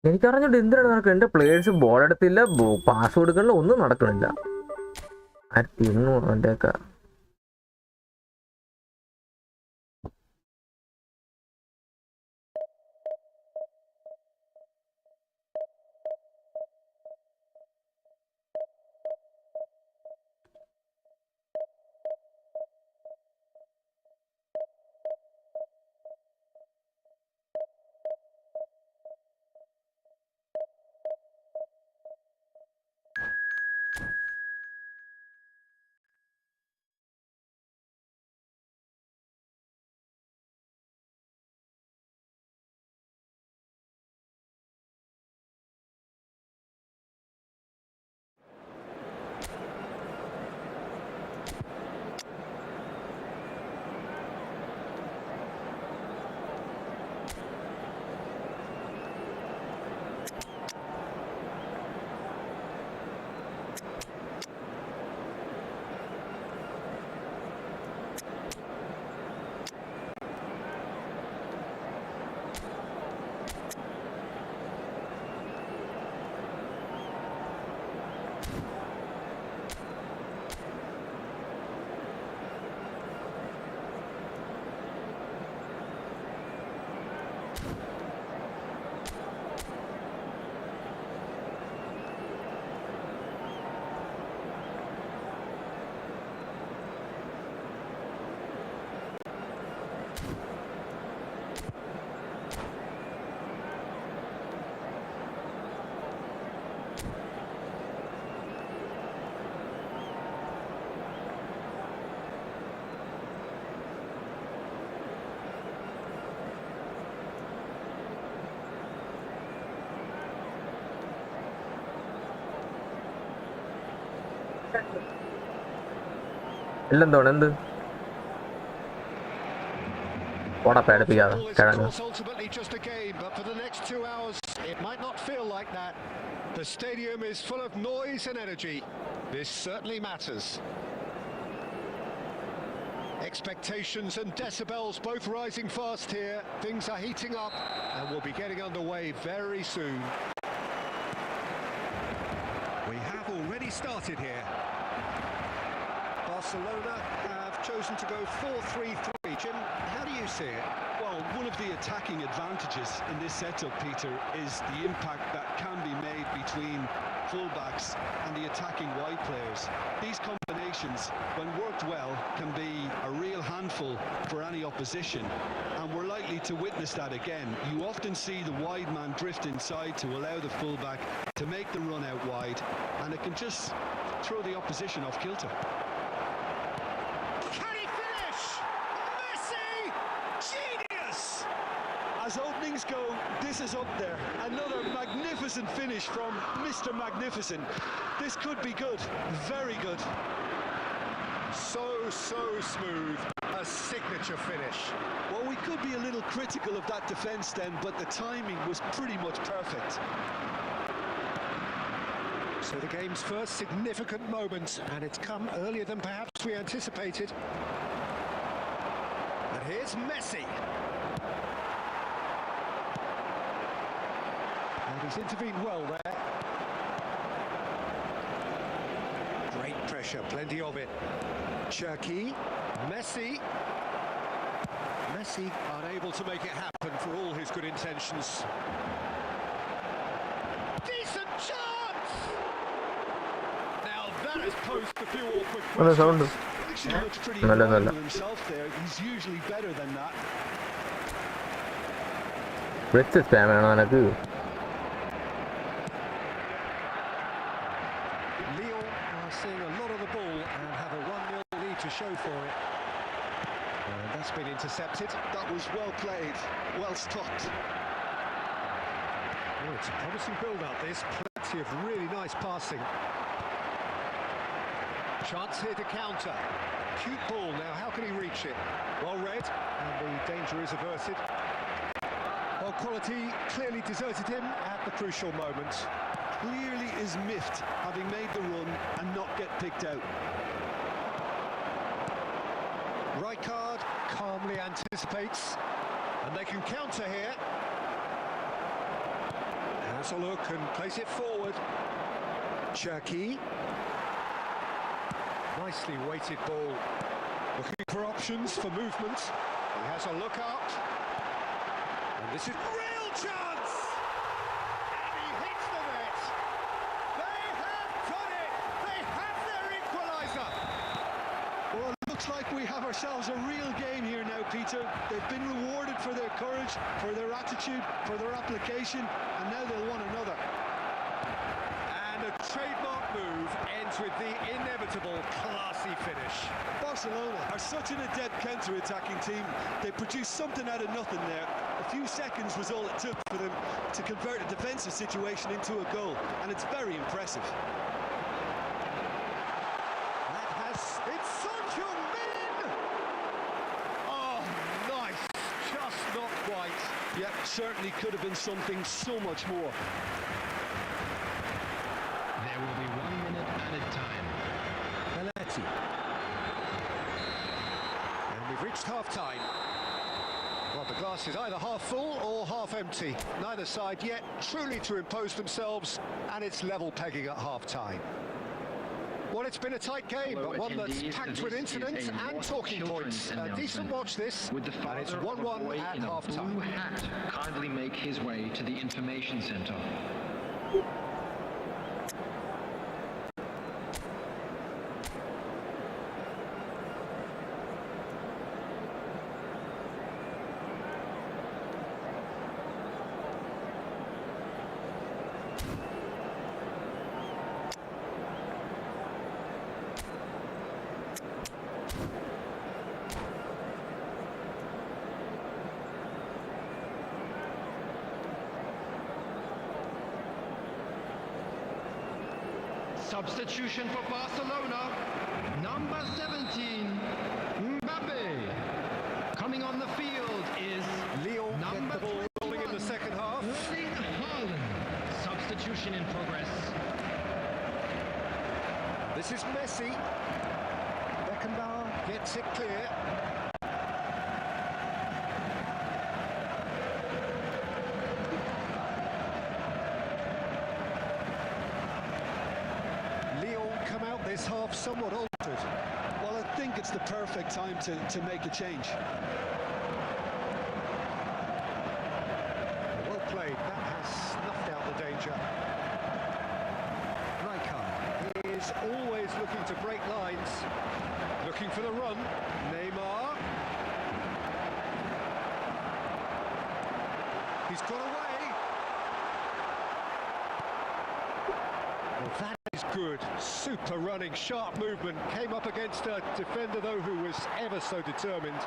എനിക്കറിഞ്ഞിട്ട് എന്തിനാണ് നടക്കുന്നത് എൻ്റെ players ball എടുത്തില്ല pass കൊടുക്കണില്ല ഒന്നും നടക്കണില്ല ആ തിന്നു അവൻ്റെയൊക്കെ ഇല്ലെന്തോണ് എന്ത് ഓടാ പേടിപ്പിക്കാതെ Football is, of കിഴങ്ങ്. course, ultimately just a game, but for the next 2 hours, it might not feel like that. The stadium is full of noise and energy. This certainly matters. Expectations and decibels both rising fast here. Things are heating up and we'll be getting underway very soon. We have already started here. Barcelona have chosen to go 4-3-3. Jim, how do you see it? Well, one of the attacking advantages in this setup, Peter, is the impact that can be made between fullbacks and the attacking wide players. These combinations, when worked well, can be a real handful for any opposition, and we're likely to witness that again. You often see the wide man drift inside to allow the fullback to make the run out wide, and it can just throw the opposition off kilter. Can he finish? Messi! Genius! As openings go, this is up there. Another magnificent finish from Mr. Magnificent. This could be good, very good. So smooth. A signature finish. Well, we could be a little critical of that defence then, but the timing was pretty much perfect. So the game's first significant moment, and it's come earlier than perhaps we anticipated. And here's Messi. And he's intervened well there. Great pressure, plenty of it. Cherki, Messi. Messi unable to make it happen for all his good intentions. Decent chance! Now that has posed a few awkward നല്ല sound Actually looks pretty നല്ല aligned നല്ല with himself there. He's usually better than that. വെച്ച് spam വേണോ എനക്ക് Lyon are seeing a lot of the ball and have a 1-0 lead to show for it. And that's been intercepted. That was well played, well stopped. Oh, it's a promising build-up, this. Plenty of really nice passing. Chance here to counter. Cute ball now, how can he reach it? Well read, and the danger is averted. Well, quality clearly deserted him at the crucial moment. Clearly is miffed having made the run and not get picked out. Rijkaard calmly anticipates, and they can counter here. Has a look and plays it forward. Cherki. Nicely weighted ball. Looking for options for movement. He has a look up. And this is real chance! And he hits the net. They have done it! They have their equaliser! Well, it looks like we have ourselves a real game here now, Peter. They've been rewarded for their courage, for their attitude, for their application, and now they'll want another. And a trademark move ends with the inevitable classy finish. Barcelona are such an adept counter-attacking team. They produced something out of nothing there. A few seconds was all it took for them to convert a defensive situation into a goal, and it's very impressive. It's Son Heung-min! Oh, nice. Just not quite. Yep, certainly could have been something so much more. There will be 1 minute added time. Belletti. And we've reached half-time. Well, the glass is either half full or half empty. Neither side yet truly to impose themselves, and it's level pegging at half-time. Well, it's been a tight game, Hello, but one that's attendees. packed with This incidents is a and watch talking points. children's A decent announcement. watch this, Would the and father it's of a 1-1 boy at in a half-time. blue hat kindly make his way to the information center? Substitution for Barcelona. Number 17, 𝚆𝙴. Coming on the field is Lyon get number the ball rolling in the second half. Erling Haaland. Substitution in progress. This is Messi. 𝚃𝙷𝙸𝙂 gets it clear. Lyon come out this half somewhat altered. Well, I think it's the perfect time to make a change. Well played. That has snuffed out the danger. Rijkaard is always looking to break lines. Looking for the run. Neymar. He's got away. Well, that is good. Super running, sharp movement. Came up against a defender, though, who was ever so determined.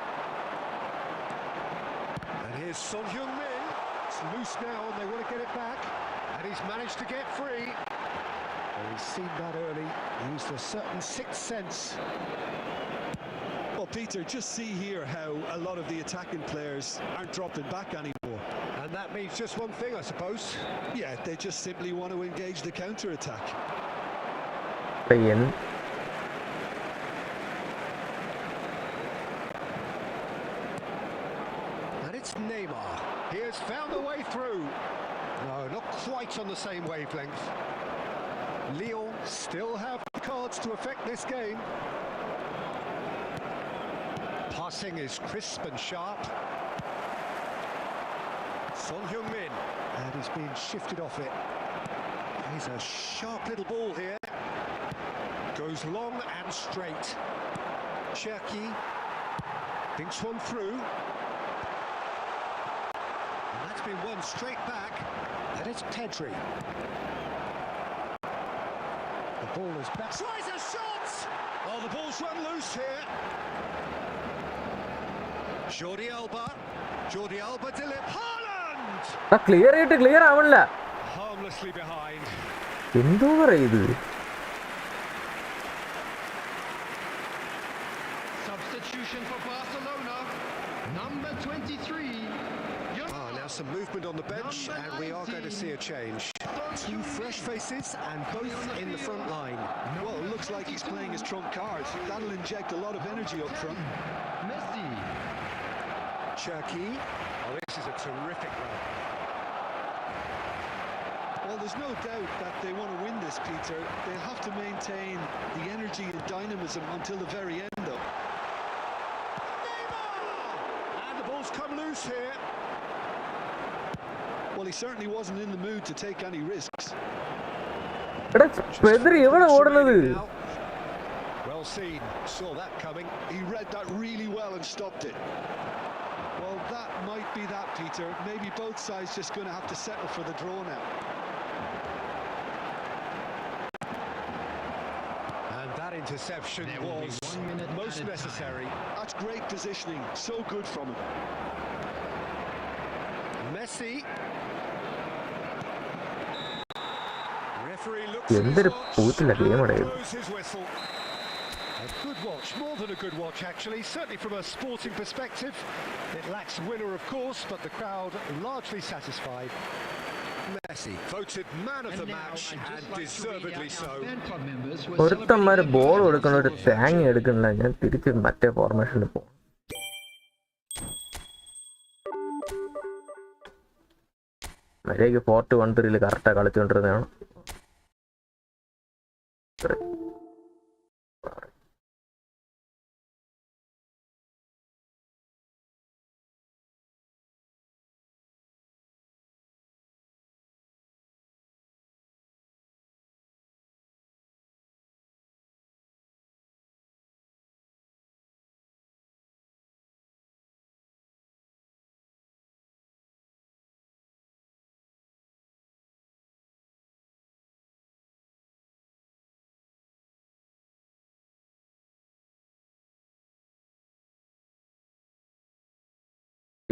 And here's Son Heung-min. It's loose now, and they want to get it back. And he's managed to get free. Well, he's seen that early. He used a certain sixth sense. Well, Peter, just see here how a lot of the attacking players aren't dropping back anymore. And that means just one thing, I suppose. Yeah, they just simply want to engage the counter-attack. പയ്യൻ And it's Neymar. He has found a way through. No, not quite on the same wavelength. Lyon still have the cards to affect this game. Passing is crisp and sharp. Son Heung-min. And he's being shifted off it. He's a sharp little ball here. Goes long and straight. cherki thinks one through. And that's been won straight back. And it's Pedri. The ball is back. Tries a shot! Oh, the ball's run loose here. 𝚁𝚅𝙗𝚁𝚅𝙗𝙸𝙁 Haaland! clear ആവണില്ല. Harmlessly behind. എന്തോ ഇത്? Substitution for Barcelona, number 23. Now some movement on the bench, and we are going to see a change. Two fresh faces, and both in the front line. Well, it looks like he's playing his trump card. That'll inject a lot of energy up front. Messi. cherki. Oh, this is a terrific run. Well, there's no doubt that they want to win this, Peter. They'll have to maintain the energy and dynamism until the very end, though. And the ball's come loose here. Well, he certainly wasn't in the mood to take any risks. Pedri എവിടെ ഓടുന്നത്? Well seen, saw that coming. He read that really well and stopped it. Well, that might be that, Peter. Maybe both sides just going to have to settle for the draw now. And that interception was most necessary. That's great positioning. So good from him. Messi. Referee looks എന്തൊരു പൂത്തില്ല ഗെയിമാണ്. blows his whistle. A good watch, more than a good watch actually, certainly from a sporting perspective. It lacks winner of course, but the crowd largely satisfied. Messi voted man of the match and deservedly so. ഒരുത്തന്മാര് ball കൊടുക്കുന്ന ഒരു തേങ്ങ എടുക്കണില്ല. ഞാൻ തിരിച്ച് മറ്റേ ഫോർമേഷനിൽ പോകും. മര്യാദയ്ക്ക് 4-1-3 കറക്റ്റാ കളിച്ചുകൊണ്ടിരുന്നതാണ്.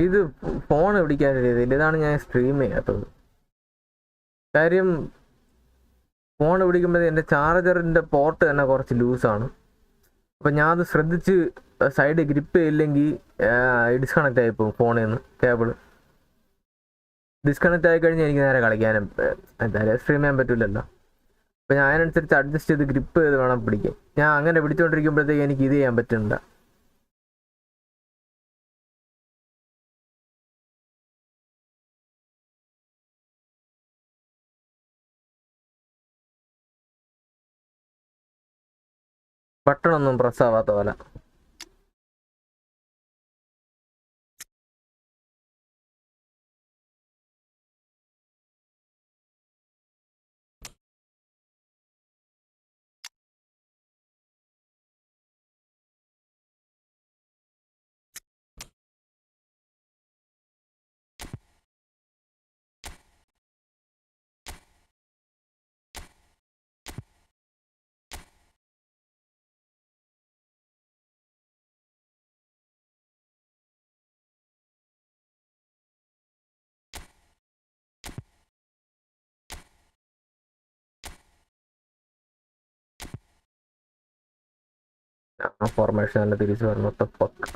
ഇത് ഫോൺ പിടിക്കാൻ രീതിയിൽ ഇതാണ് ഞാൻ സ്ട്രീം ചെയ്യാത്തത്. കാര്യം ഫോൺ പിടിക്കുമ്പോൾ എൻ്റെ ചാർജറിൻ്റെ പോർട്ട് തന്നെ കുറച്ച് ലൂസാണ്. അപ്പം ഞാൻ അത് ശ്രദ്ധിച്ച് സൈഡ് ഗ്രിപ്പ് ചെയ്യില്ലെങ്കിൽ ഡിസ്കണക്റ്റ് ആയിപ്പോവും ഫോണിൽ നിന്ന്. കേബിൾ ഡിസ്കണക്റ്റ് ആയി കഴിഞ്ഞാൽ എനിക്ക് നേരെ കളിക്കാനും എന്തായാലും സ്ട്രീം ചെയ്യാൻ പറ്റില്ലല്ലോ. അപ്പോൾ ഞാൻ അതിനനുസരിച്ച് അഡ്ജസ്റ്റ് ചെയ്ത് ഗ്രിപ്പ് ചെയ്ത് വേണം പിടിക്കാൻ. ഞാൻ അങ്ങനെ പിടിച്ചുകൊണ്ടിരിക്കുമ്പോഴത്തേക്ക് എനിക്ക് ഇത് ചെയ്യാൻ പറ്റുന്നുണ്ട്. ബട്ടണൊന്നും പ്രസ്സാവാത്ത പോലെ. ആ ഫോർമേഷൻ തന്നെ തിരിച്ചു വരണം. പൊക്ക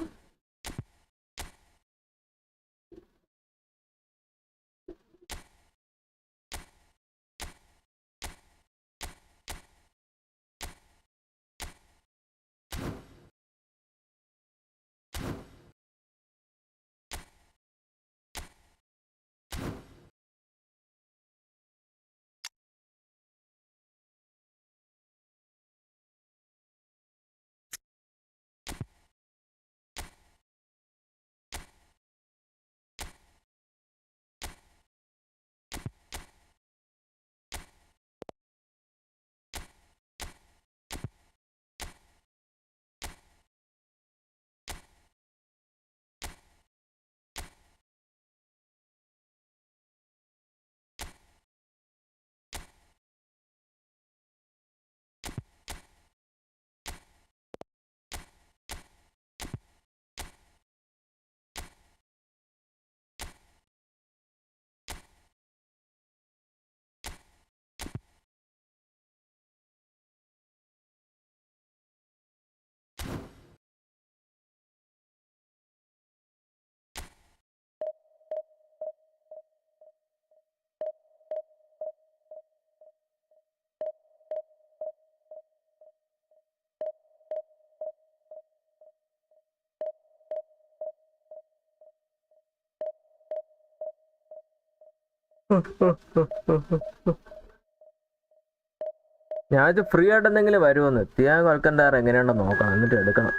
ഞാനിത് ഫ്രീ ആയിട്ട് എന്തെങ്കിലും വരുമെന്ന്. ത്യാഗ വൽക്കണ്ടാർ എങ്ങനെയുണ്ടെന്ന് നോക്കണം, എന്നിട്ട് എടുക്കണം.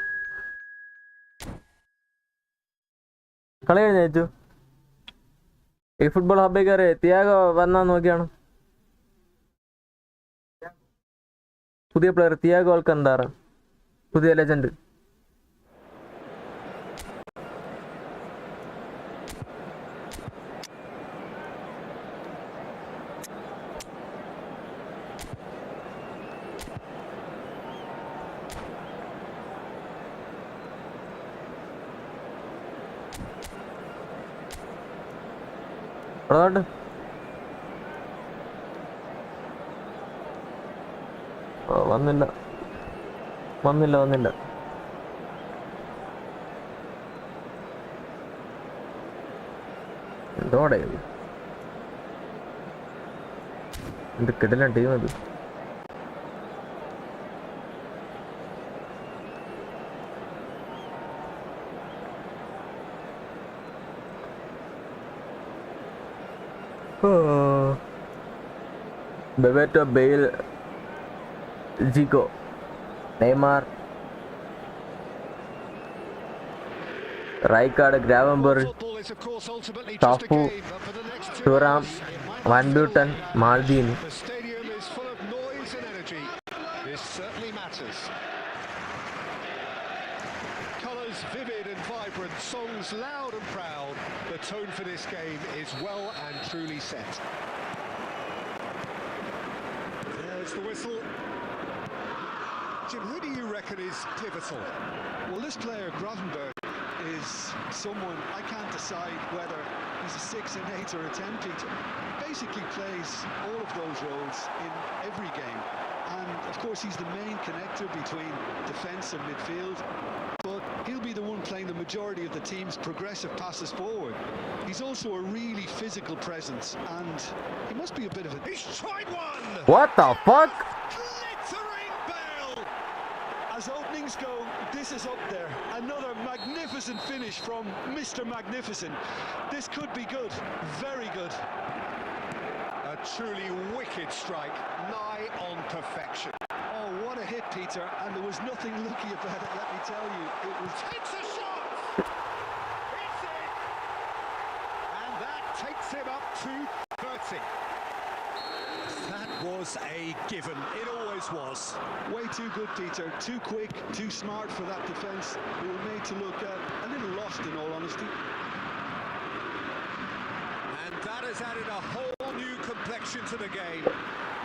കളി കഴിഞ്ഞു ഈ ഫുട്ബോൾ ഹബ്ബിൽ കയറി ത്യാഗ വന്നാ നോക്കിയാണ്. പുതിയ പ്ലെയർ ത്യാഗ വൽക്കണ്ടാർ, പുതിയ ലെജൻഡ്. വന്നില്ല വന്നില്ല വന്നില്ല എന്തോടെ എന്ത് കിടിലൻ ടീം അത്. Bebeto, Bale, Zico, Neymar, Rijkaard, Gravenberch, ടാഫു, Thuram, Van Buyten, Maldini. Colours vivid and vibrant, songs loud and proud. The tone for this game is well and truly set. There's the whistle. Jim, who do you reckon is pivotal? Well, this player, Gravenberg, is someone, I can't decide whether he's a 6, an 8 or a 10, Peter. Basically plays all of those roles in every game. And of course he's the main connector between defence and midfield, but he'll be the one playing the majority of the team's progressive passes forward. He's also a really physical presence, and he must be a bit of a... He's tried one! What the fuck? Glittering bell! As openings go, this is up there. Another magnificent finish from Mr. Magnificent. This could be good, very good. A truly wicked strike, nigh on perfection. Oh, what a hit, Peter, and there was nothing lucky about it, let me tell you. It was... Takes a shot! It's in! And that takes him up to 30. That was a given. It always was. way too good, Peter. Too quick, too smart for that defence. We were made to look a little lost, in all honesty. And that has added a whole new complexion to the game.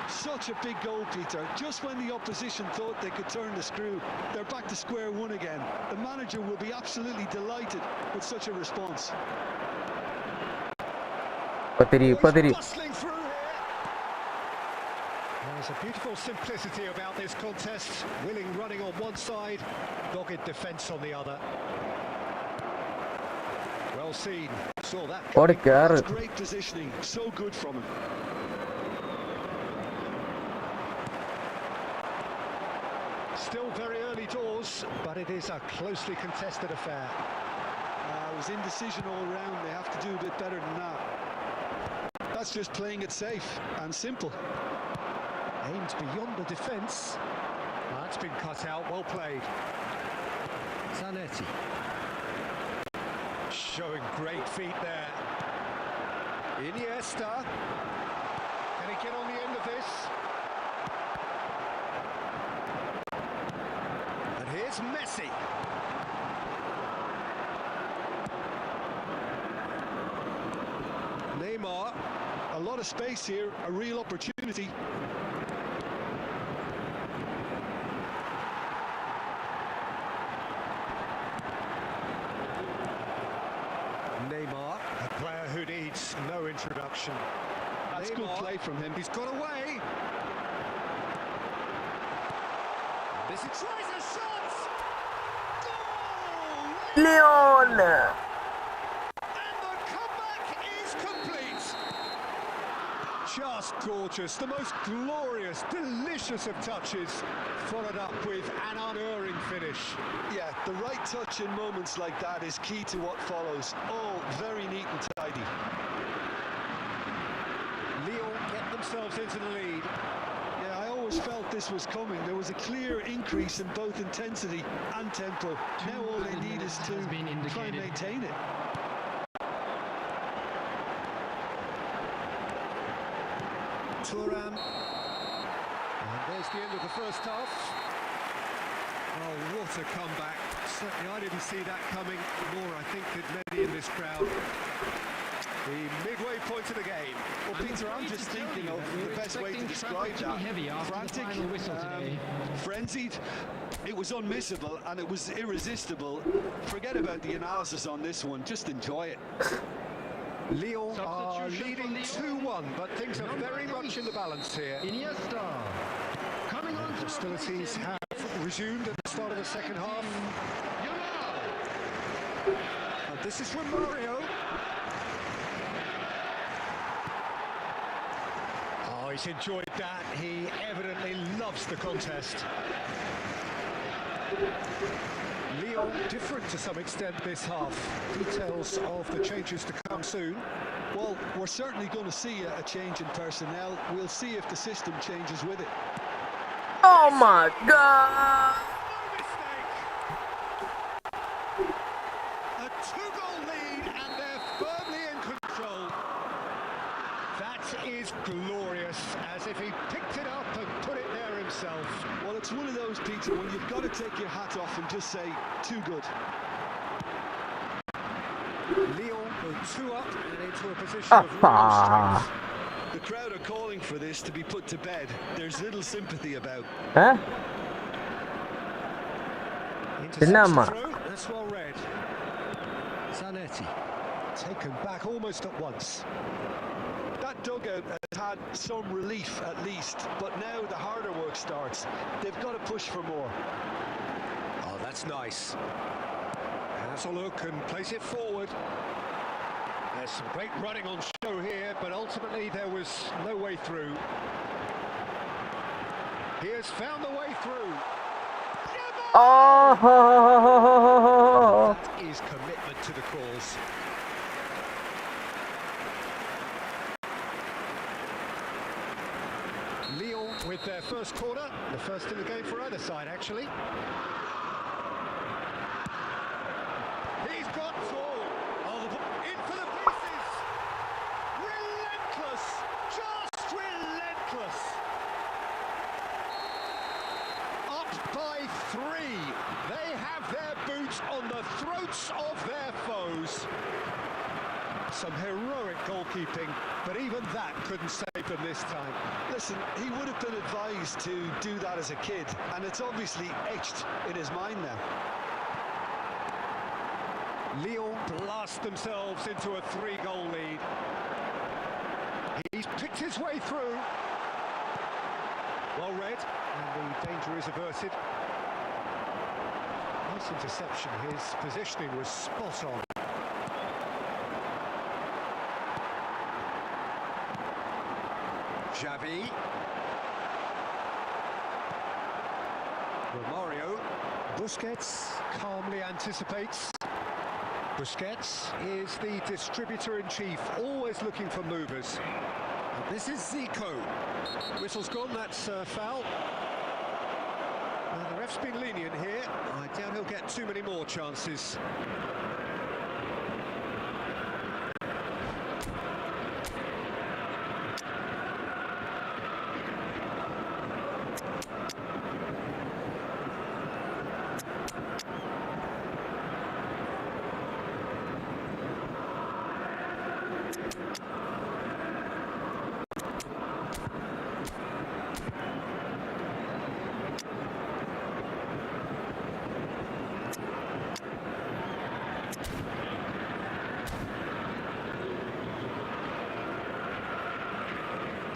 Such a big goal, Peter. Just when the opposition thought they could turn the screw, they're back to square one again. The manager will be absolutely delighted with such a response. Patiri. Bustling through here. There's a beautiful simplicity about this contest. Willing running on one side, dogged defence on the other. Well seen. Saw that. That's great positioning. So good from him. Still very early doors, but it is a closely contested affair. It was indecision all round. They have to do a bit better than that. That's just playing it safe and simple. Aimed beyond the defence. That's been cut out. Well played. Zanetti. Showing great feet there. Iniesta. Can he get on the end of this? And here's Messi. Neymar. A lot of space here, a real opportunity. Neymar, a player who needs no introduction. That's Neymar, good play from him. He's got away. This he tries a shot. Goal! Leon. And the comeback is complete. Just gorgeous, the most glorious, delicious of touches, followed up with an unerring finish. Yeah, the right touch in moments like that is key to what follows. All very neat and tidy. Lyon get themselves into the lead. Yeah, I always felt this was coming. There was a clear increase in both intensity and tempo. Now all they need is to try and maintain it. Thuram. And there's the end of the first half. Oh, what a comeback. Certainly I didn't see that coming, nor I think did many in this crowd. The midway point of the game. Well, Peter, I'm just thinking of the best way to describe that. Frantic, frenzied. It was unmissable and it was irresistible. Forget about the analysis on this one. Just enjoy it. Lyon are leading 2-1, but things are very much in the balance here. Iniesta. Coming on. Hostilities have resumed at the start of the second half. And this is from Mario. Oh, he's enjoyed that. He evidently loves the contest. Lyon different to some extent this half. Details of the changes to come soon. Well, we're certainly going to see a change in personnel. We'll see if the system changes with it. Oh my God. No mistake. A 2-goal lead and they're firmly in control. That is glorious, as if he picked it up and put it there himself. Well, it's one of those, Peter, when you've got to take your hat off and just say, too good. Lyon go 2 up and into a position of real strength. The crowd are calling for this to be put to bed. There's little sympathy about. Huh? Intercepts the Enamma. throw, that's well read. Zanetti, taken back almost at once. That dugout has had some relief at least, but now the harder work starts. They've got to push for more. Oh, that's nice. Has a look and plays it forward. There's some great running on show here, but ultimately there was no way through. He has found the way through. Oh! That is commitment to the cause. Lyon with their first corner, the first in the game for either side actually. He's got forward. Oh, in for the pieces. Relentless, just relentless. Up by 3. They have their boots on the throats of their foes. Some heroic goalkeeping, but even that couldn't save them this time. Listen, he would have been advised to do that as a kid, and it's obviously etched in his mind now. Lyon blast themselves into a 3-goal lead. He's picked his way through. Well read, and the danger is averted. Nice interception, his positioning was spot on. Xavi. Romario. Busquets calmly anticipates. Busquets is the distributor-in-chief, always looking for movers. And this is Zico. Whistle's gone, that's foul. Now, the ref's been lenient here. I doubt he'll get too many more chances.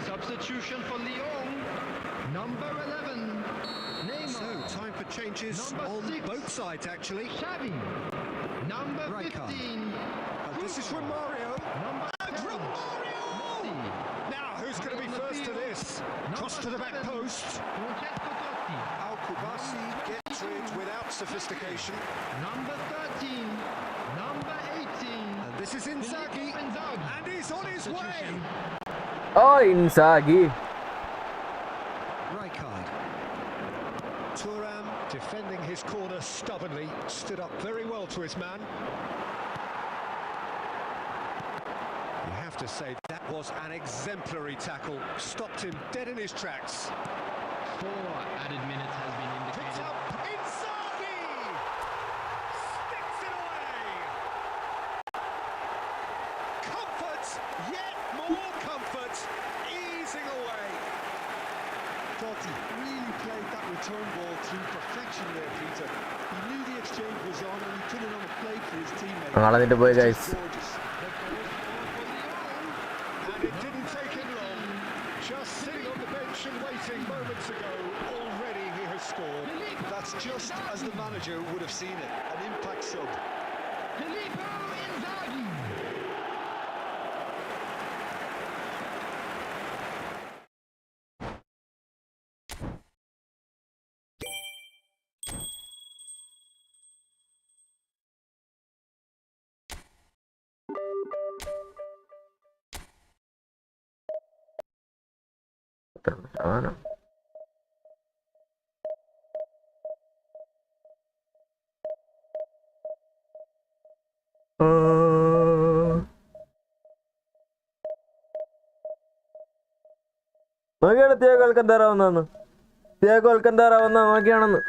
Substitution for Lyon, number 11, Neymar. So, time for changes Number on 6. both sides, actually. Xavi, number Rijkaard. 15, This is Romario. number And 10, Romario! Messi, Now, who's going to be first to this? Cross to the back post. Francesco Totti, Al-Kubasi gets it without sophistication. number 13, number 18, And this is Inzaghi. And he's on his way. Substitution. Oh, Inzaghi. Rijkaard. Thuram defending his corner stubbornly. Stood up very well to his man. You have to say that was an exemplary tackle. Stopped him dead in his tracks. 4 added minutes has been Picked indicated. up Inzaghi! Sticks it away! Comfort, yet more comfort, easing away. Totti really played that return ball through perfection there, Peter. He knew the exchange was on and he put it on a plate for his teammate. കളഞ്ഞിട്ട് പോയി It's guys. just gorgeous. And it didn't take him long. Just sitting on the bench and waiting moments ago, already he has scored. That's just as the manager would have seen it, an impact sub. Filippo Inzaghi. നോക്കിയാണ് Thiago അൽക്കന്താര വന്നതെന്ന്. Thiago അൽക്കന്താര വന്ന നോക്കിയാണെന്ന്.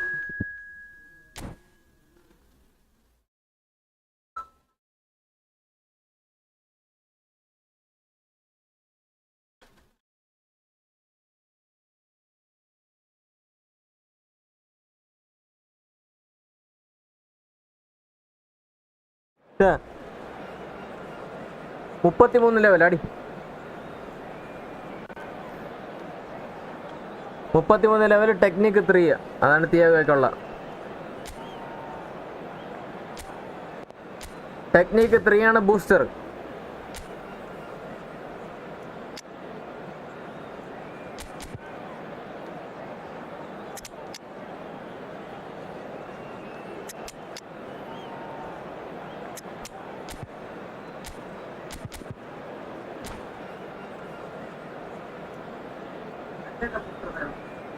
33 level അടി. 33 level technique 3. അതാണ് തിയാഗോയ്ക്കുള്ള technique 3 ആണ് booster.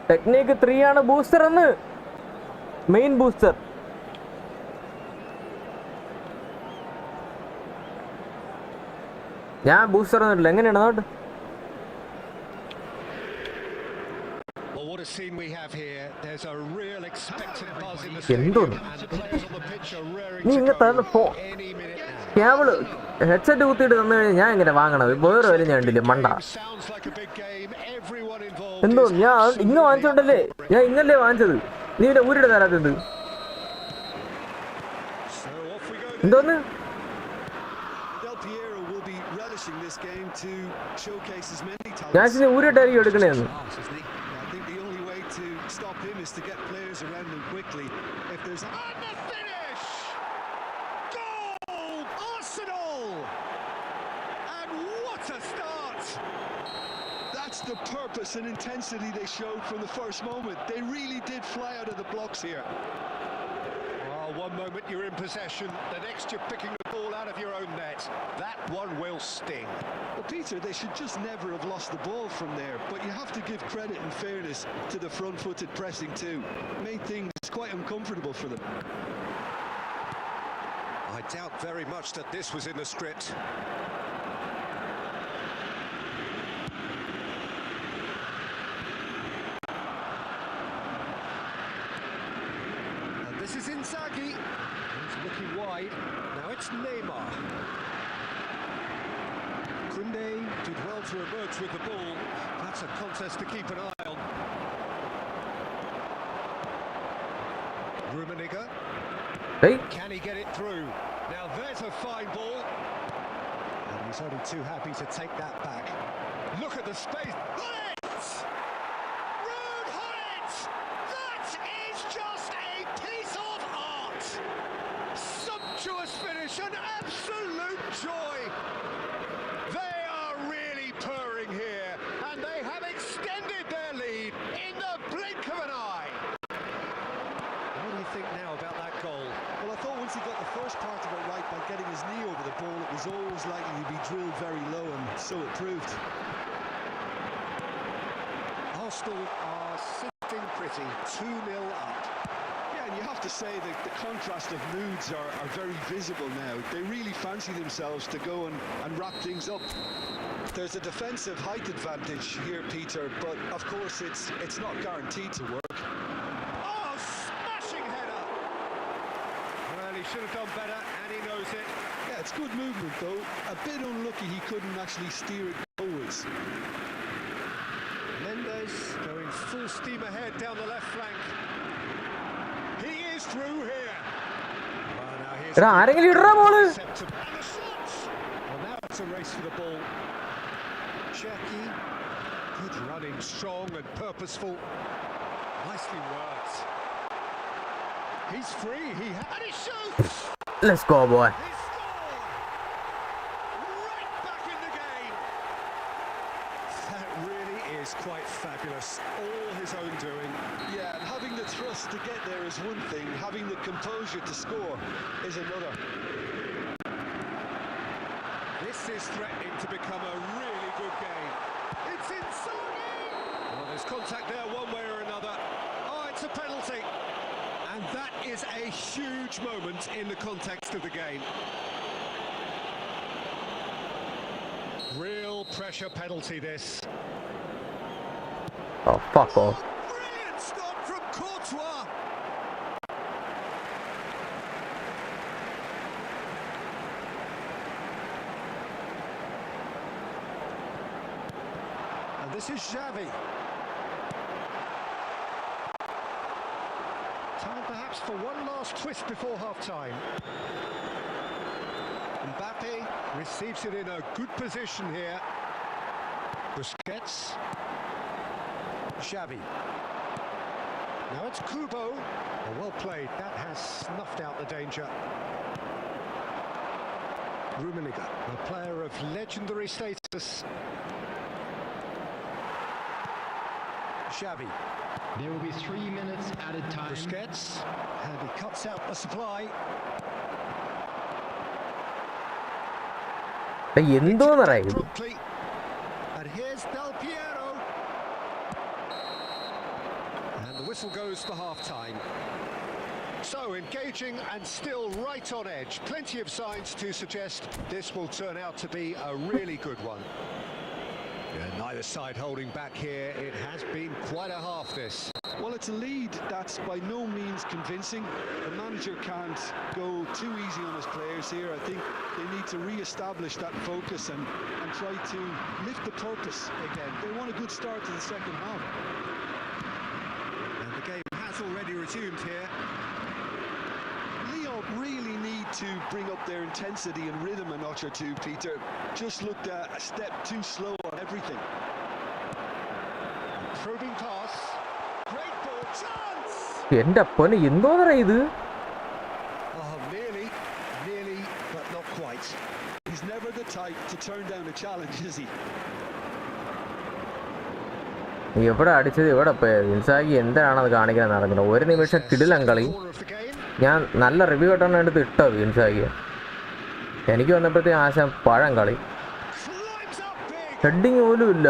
Technique 3 ആണ് booster എന്ന്. Main booster. ഞാൻ booster ഒന്നുമില്ല. എങ്ങനെയാണ് നോട്ട്? എന്തോന്ന് നീ ഇങ്ങനത്തെ ക്യാബിള് ഹെഡ്സെറ്റ് കുത്തിയിട്ട് തന്നു കഴിഞ്ഞാൽ ഞാൻ ഇങ്ങനെ വാങ്ങണത് വേറെ വരും. ഞാൻ കണ്ടില്ലേ മണ്ട. എന്തോ ഞാൻ ഇന്ന് വാങ്ങിച്ചോണ്ടല്ലേ, ഞാൻ ഇന്നല്ലേ വാങ്ങിച്ചത്. നീ ഇവിടെ ഊരിടെ തരാത്തത് എന്തോന്ന്? ഞാൻ ഊരിട്ടായിരിക്കും എടുക്കണേന്ന്. That's the purpose and intensity they showed from the first moment. They really did fly out of the blocks here. One moment you're in possession, the next you're picking the ball out of your own net. That one will sting. Well, Peter, they should just never have lost the ball from there, but you have to give credit and fairness to the front-footed pressing too. Made things quite uncomfortable for them. I doubt very much that this was in the script. This is Inzaghi. He's looking wide. Now it's Neymar. Koundé did well to emerge with the ball. That's a contest to keep an eye on. Rummenigge. Hey. Can he get it through? Now there's a fine ball. And he's only too happy to take that back. Look at the space. An absolute joy. They are really purring here, and they have extended their lead in the blink of an eye. What do you think now about that goal? Well, I thought once he got the first part of it right by getting his knee over the ball, it was always likely to be drilled very low, and so it proved. Arsenal are sitting pretty, 2-0 up. And you have to say that the contrast of moods are very visible now. They really fancy themselves to go and wrap things up. There's a defensive height advantage here, Peter, but of course it's not guaranteed to work. Oh, smashing header! Well, he should have done better, and he knows it. Yeah, it's good movement, though. A bit unlucky he couldn't actually steer it forwards. Mendes going full steam ahead down the left flank. He is through here. എടാ ആരെങ്കിലും ഇടറാ ball. Well, now it's a race for the ball. Cherki, good running, strong and purposeful. Nicely worked. He's free. And he shoots. Let's go, boy. He scored. Right back in the game. That really is quite fabulous. All his own doing. Yeah, and having the thrust to get there is one thing, having the composure to score is another. This is threatening to become a really good game. It's Inzaghi! Well, there's contact there one way or another. Oh, it's a penalty. And that is a huge moment in the context of the game. Real pressure penalty, this. Oh, fuck off. Brilliant stop from Courtois. And this is Xavi. Time perhaps for one last twist before half-time. Mbappe receives it in a good position here. Busquets. Xavi. Now it's Kubo. Oh, well played. That has snuffed out the danger. Rummenigge, a player of legendary status. Xavi. There will be 3 minutes added time. Busquets. And he cuts out the supply. Promptly. And here's 𝚆𝙼𝙴𝙁. And the whistle goes for half-time. So engaging and still right on edge. Plenty of signs to suggest this will turn out to be a really good one. Yeah, neither side holding back here. It has been quite a half, this. Well, it's a lead that's by no means convincing. The manager can't go too easy on his players here. I think they need to re-establish that focus and try to lift the purpose again. They want a good start to the second half. And the game has already resumed here. Lyon really need to bring up their intensity and rhythm a notch or two, Peter. Just looked a step too slow on everything. Probing pass. Great ball chance! Oh, nearly, but not quite. He's never the type to turn down a challenge, is he? ഇവിടെ അടിച്ചത് ഇവിടെ Inzaghi എന്താണത് കാണിക്കുന്നത് നടക്കുന്നത്. ഒരു നിമിഷം കിടിലം കളി. ഞാൻ നല്ല റിവ്യൂ കേട്ടാണ് എടുത്ത് ഇട്ടത് ഇൻസാഗിയെ. എനിക്ക് വന്നപ്പോഴത്തേക്കും ആശം പഴം കളി. ഹെഡിങ് പോലും ഇല്ല.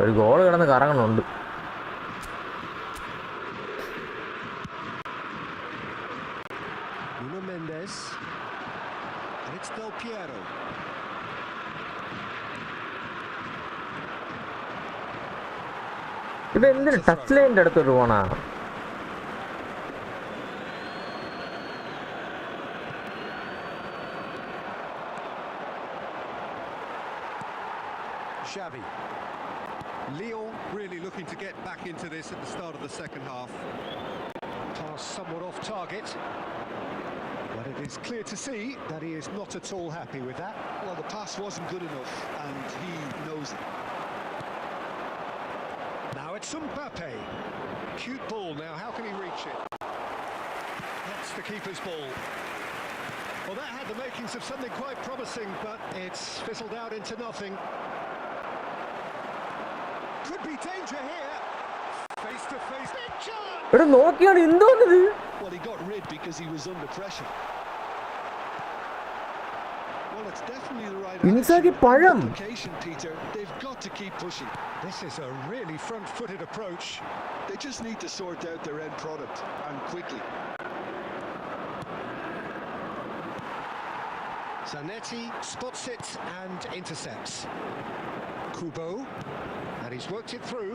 ഒരു ഗോൾ കിടന്ന് കറങ്ങുന്നുണ്ട്. It's 𝚆𝚼𝙴𝙁. ഇവ എന്തിന് ടച്ച് ലൈനിന്റെ അടുത്തോട്ട് പോണാ? Xavi. Lyon really looking to get back into this at the start of the second half. Pass somewhat off target. But it is clear to see that he is not at all happy with that. Well, the pass wasn't good enough, and he knows it. Now it's Mbappe. Cute ball now, how can he reach it? That's the keeper's ball. Well, that had the makings of something quite promising, but it's fizzled out into nothing. Could be danger here. Face to face. Big chance! Well, he got rid because he was under pressure. Well, it's definitely the right application, Peter. They've got to keep pushing. This is a really front-footed approach. They just need to sort out their end product, and quickly. Zanetti spots it and intercepts. Kubo, and he's worked it through.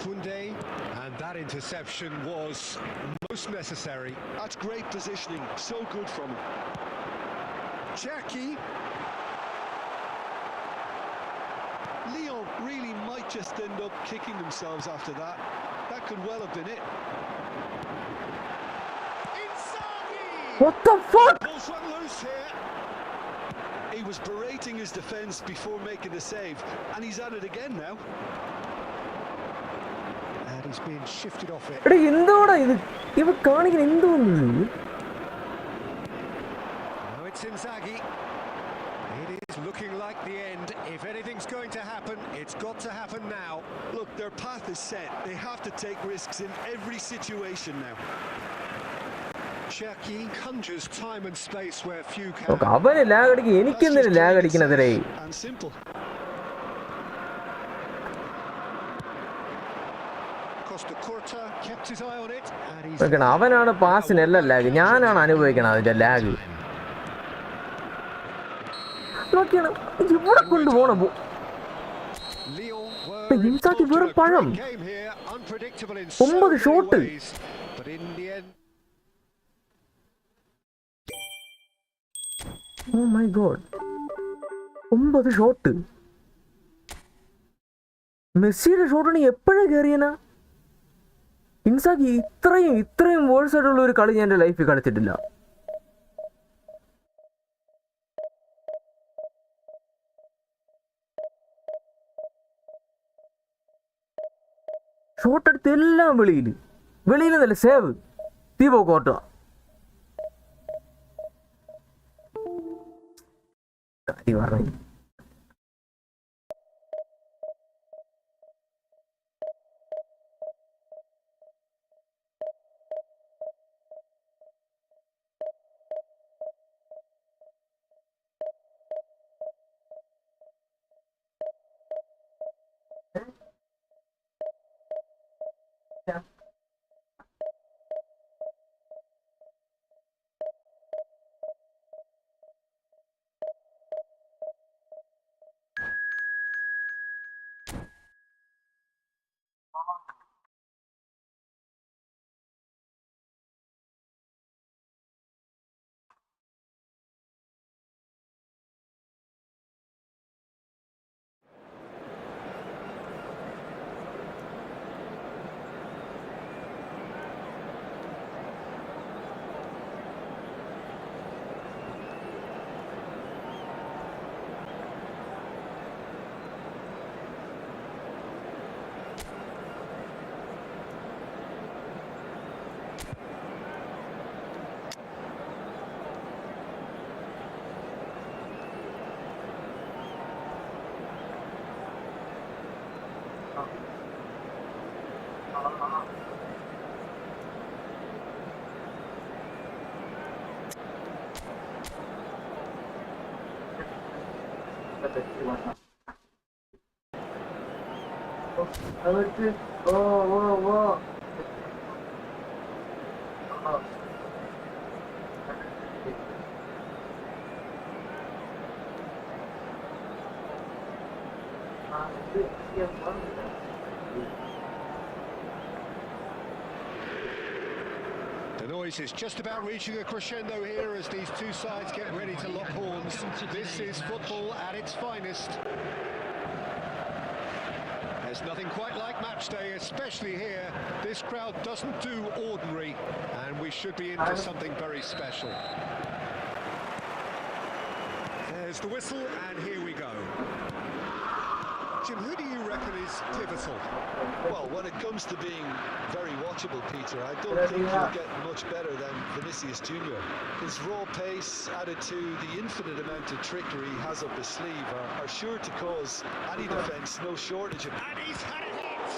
Koundé, and that interception was most necessary. That's great positioning, so good from him. Jackie. Lyon really might just end up kicking themselves after that. That could well have been it. What the fuck? Ball's run loose here. He was berating his defence before making the save, and he's at it again now. And he's been shifted off it. Now it's Inzaghi. It is looking like the end. If anything's going to happen, it's got to happen now. Look, their path is set. They have to take risks in every situation now. Cherki conjures time and space where few can. And simple. Costa Curta kept his eye on it, and he's. അവനാണ് പാസിനെല്ലാം lag, ഞാനാണ് അനുഭവിക്കണം അതിന്റെ lag. ഇവിടെ കൊണ്ടുപോകണം. വെറും പഴം 9 shot. Oh my god. 9 shot. മെസ്സിയുടെ ഷോട്ടാണ് എപ്പോഴാണ് കയറിയനാ. ഇൻസാക്കി ഇത്രയും വേഴ്സ് ആയിട്ടുള്ള ഒരു കളി ഞാൻ എൻ്റെ ലൈഫിൽ കളിച്ചിട്ടില്ല. ഷോട്ട് എടുത്ത് എല്ലാം വെളിയിൽ നല്ല സേവ് തീവോ കോട്ട. കാര്യം പറഞ്ഞു. The noise is just about reaching a crescendo here as these two sides get ready to lock horns. This is football at its finest. There's nothing quite like match day, especially here. This crowd doesn't do ordinary, and we should be in for something very special. There's the whistle, and here we go. Jim, who do you reckon is pivotal? Well, when it comes to being very watchable, Peter, I don't think he'll get much better than Vinicius Junior. His raw pace, added to the infinite amount of trickery he has up his sleeve, are sure to cause any defence no shortage of... And he's had it hit!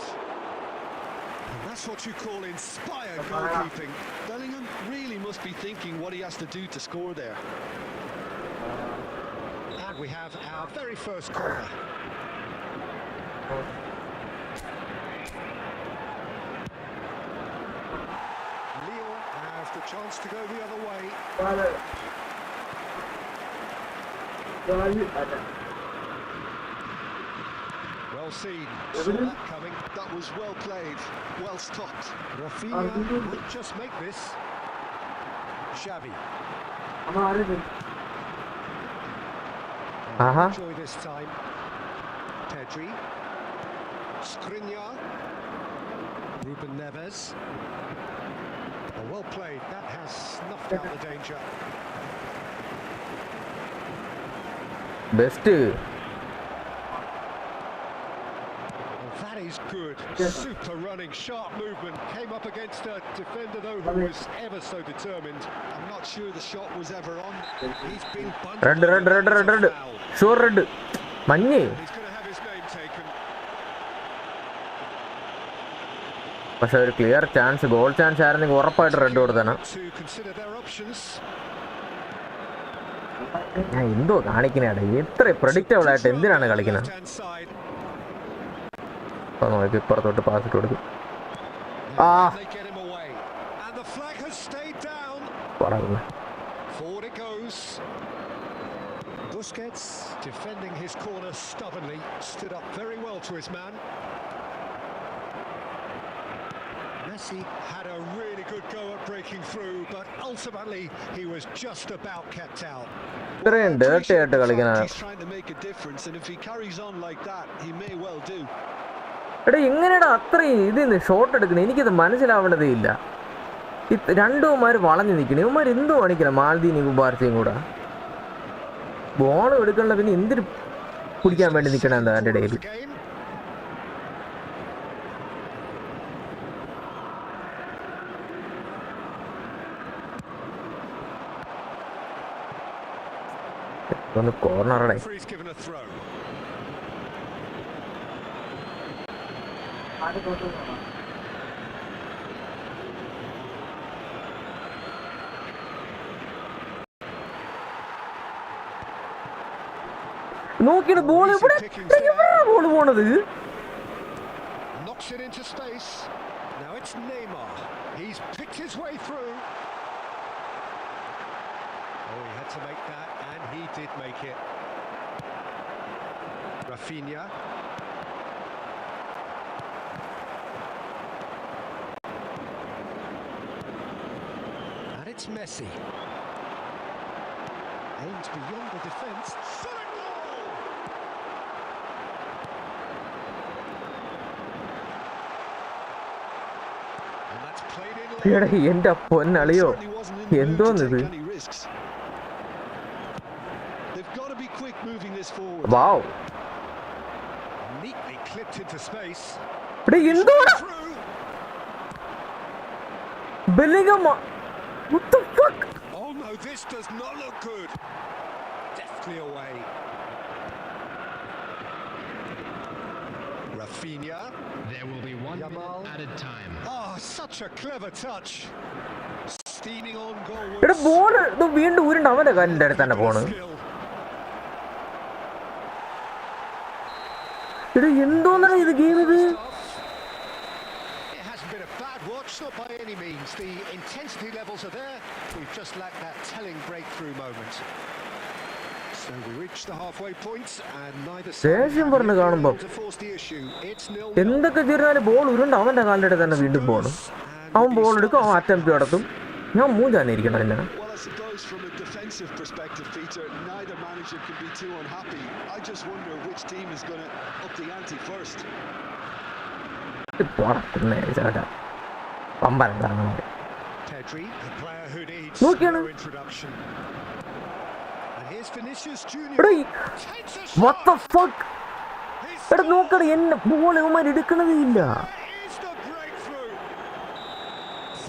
And that's what you call inspired goalkeeping. Bellingham really must be thinking what he has to do to score there. And we have our very first corner. Lille have the chance to go the other way. Well seen. Saw that coming. That was well played, well stopped. Rafinha will just make this. Xavi. Enjoy this time. Pedri. Skriniar. Ruben Neves. Well played. That has snuffed out the danger. Best. That is good. Super running, sharp movement. Came up against a defender though who was ever so determined. I'm not sure the shot was ever on. He's been Red. Sure red. Manye. He's going to have his name taken. പക്ഷെ ഒരു clear chance, goal chance ആയിരുന്നെങ്കിൽ ഉറപ്പായിട്ട് red കൊടുത്തതാണ്. To consider their options. ഞാൻ എന്തോ കാണിക്കണേടാ, എത്ര predictable ആയിട്ട് എന്തിനാണ് കളിക്കുന്നത്. അപ്പോൾ നോക്കി ഇപ്പുറത്തോട്ട് പാസ് ഇട്ട് കൊടുക്കും. They get him away. And the flag has stayed down. പറഞ്ഞു Forward it goes. Busquets defending his corner stubbornly, stood up very well to his man. Messi had a really good go at breaking through, but ultimately he was just about kept out. He's trying to make a difference, and if he carries on like that, he may well do. എടാ എങ്ങനെയാണ് അത്രയും ഇതിന്ന് shot എടുക്കുന്നത്? എനിക്കിത് മനസ്സിലാവേണ്ടതേ ഇല്ല. രണ്ടുമാർ വളഞ്ഞു നിൽക്കണം. ഇവന്മാർ എന്ത് കാണിക്കണം? മാൽദീനും കുബാർച്ചയും കൂടെ ബോൾ എടുക്കണ പിന്നെ എന്തിന് കുടിക്കാൻ വേണ്ടി നിൽക്കണം? എന്താ എൻ്റെ ഇടയിൽ ഒന്ന് കോർണറടെ. നോക്കിയിട്ട് ബോൾ ബോൾ പോണത്. Knocks it into space. Now it's Neymar. He's picked his way through. Oh, he had to make that, and he did make it. Rafinha. And it's Messi. Aims beyond the defence. Solid goal! And that's played in late. എൻ്റെ പൊന്നളിയോ എന്തോന്നിത്? They've got to be quick moving this forward. Wow. Neatly clipped into space. ഇവിടെ എന്തോടാ? Bellingham. What the fuck? Oh no, this does not look good. Deftly away. Rafinha. There will be 1 minute added time. Oh, such a clever touch. Steaming on goal. എടാ ball ഇത് വീണ്ടും ഊരുണ്ട്. അവൻ്റെ കാലിൻ്റെ അടുത്ത് തന്നെ പോണ്. എടാ എന്തോന്നാണ് ഇത് ഗെയിം ഇത്? It hasn't been a bad watch, not by any means. The intensity levels are there. We've just lacked that telling breakthrough moment. So we reach the halfway point and neither ദേഷ്യം പറഞ്ഞ് കാണുമ്പോ to force the issue. It's 0-0. എന്തൊക്കെ ചെയ്താലും ball ഉരുണ്ട് അവൻ്റെ കാലിൻ്റെ അടുത്ത് തന്നെ വീണ്ടും പോകണം. അവൻ ബോൾ എടുക്കും, അവൻ അറ്റംപ്റ്റ് നടത്തും. ഞാൻ മൂഞ്ചാനിരിക്കണം എന്നെ. Well, I suppose from a defensive perspective, Peter, neither manager can be too unhappy. I just wonder which team is going to up the ante first. പമ്പരം കാരണം Pedri, the player who needs നോക്കിയാണ്. no introduction. And here's Vinicius Junior. എടാ Takes a what the shot. fuck? എടാ നോക്കട എന്നെ ball ഇവന്മാർ എടുക്കണതേ ഇല്ല. There is the breakthrough.